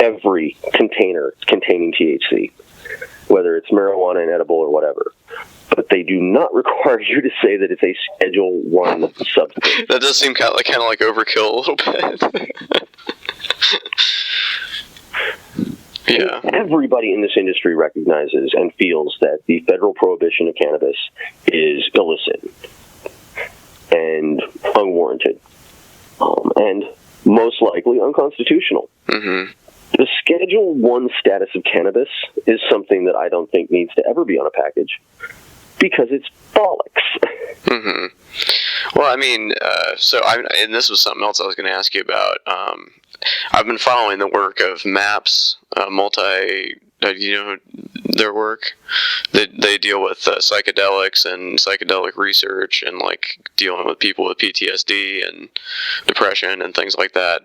every container containing THC, whether it's marijuana and edible or whatever. But they do not require you to say that it's a Schedule 1 substance. That does seem kind of like overkill a little bit. Yeah. And everybody in this industry recognizes and feels that the federal prohibition of cannabis is illicit and unwarranted, and most likely unconstitutional. Mm-hmm. The Schedule 1 status of cannabis is something that I don't think needs to ever be on a package because it's bollocks. Mm-hmm. Well, I mean, and this was something else I was going to ask you about. I've been following the work of MAPS, you know their work? They deal with psychedelics and psychedelic research and like dealing with people with PTSD and depression and things like that.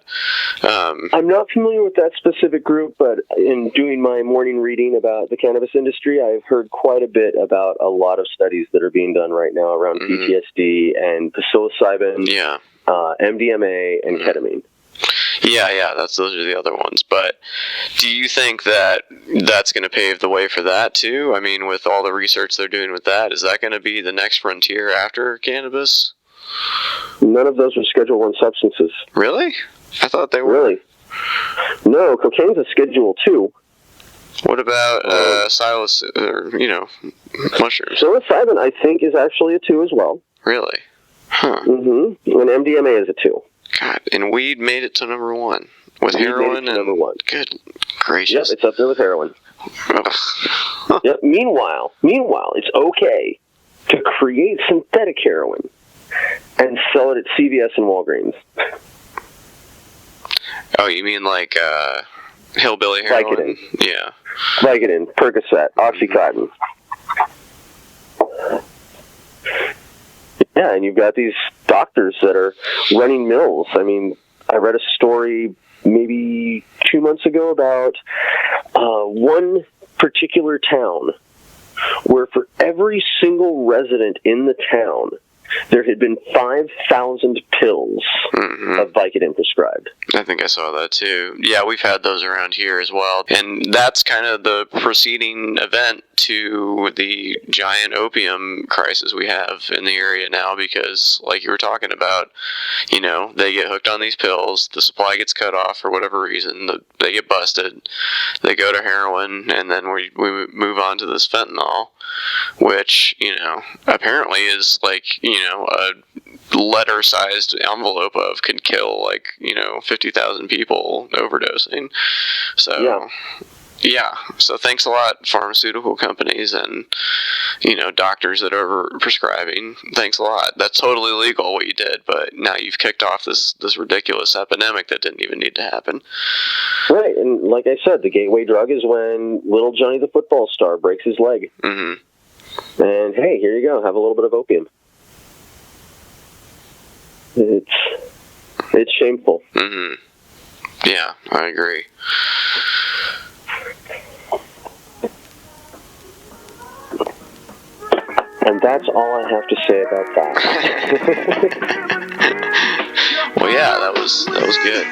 I'm not familiar with that specific group, but in doing my morning reading about the cannabis industry, I've heard quite a bit about a lot of studies that are being done right now around PTSD and psilocybin, MDMA, and ketamine. Yeah, those are the other ones. But do you think that that's going to pave the way for that too? I mean, with all the research they're doing with that, is that going to be the next frontier after cannabis? None of those are Schedule 1 substances. Really? I thought they were. Really? No, cocaine's a Schedule 2. What about mushrooms? Psilocybin, I think, is actually a 2 as well. Really? Huh. Mm-hmm. And MDMA is a 2. God, and weed made it to number 1 with heroin and number 1. Good gracious! Yep, it's up there with heroin. Yep. Meanwhile, it's okay to create synthetic heroin and sell it at CVS and Walgreens. Oh, you mean like hillbilly heroin? Vicodin. Yeah. Vicodin, Percocet, Oxycontin. Yeah, and you've got these doctors that are running mills. I mean, I read a story maybe 2 months ago about one particular town where for every single resident in the town, there had been 5,000 pills of Vicodin prescribed. I think I saw that too. Yeah, we've had those around here as well. And that's kind of the preceding event to the giant opium crisis we have in the area now because, like you were talking about, you know, they get hooked on these pills, the supply gets cut off for whatever reason, they get busted, they go to heroin, and then we move on to this fentanyl, which, you know, apparently is like, you know, a letter-sized envelope of could kill like, you know, 50,000 people overdosing. So yeah, so thanks a lot, pharmaceutical companies and, you know, doctors that are prescribing. Thanks a lot. That's totally legal what you did, but now you've kicked off this ridiculous epidemic that didn't even need to happen. Right, and like I said, the gateway drug is when little Johnny the football star breaks his leg. Mm-hmm. And hey, here you go, have a little bit of opium. It's shameful. Mm-hmm. Yeah, I agree. And that's all I have to say about that. Well, yeah, that was good.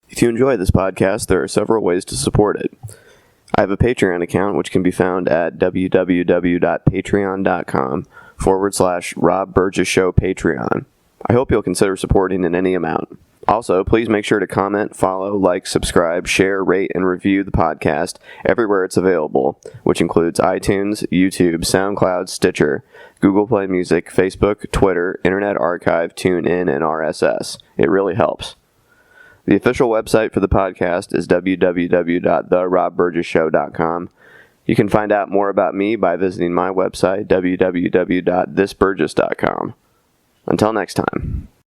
If you enjoy this podcast, there are several ways to support it. I have a Patreon account, which can be found at www.patreon.com/Rob Burgess Show Patreon. I hope you'll consider supporting in any amount. Also, please make sure to comment, follow, like, subscribe, share, rate, and review the podcast everywhere it's available, which includes iTunes, YouTube, SoundCloud, Stitcher, Google Play Music, Facebook, Twitter, Internet Archive, TuneIn, and RSS. It really helps. The official website for the podcast is www.therobburgesshow.com. You can find out more about me by visiting my website, www.thisburgess.com. Until next time.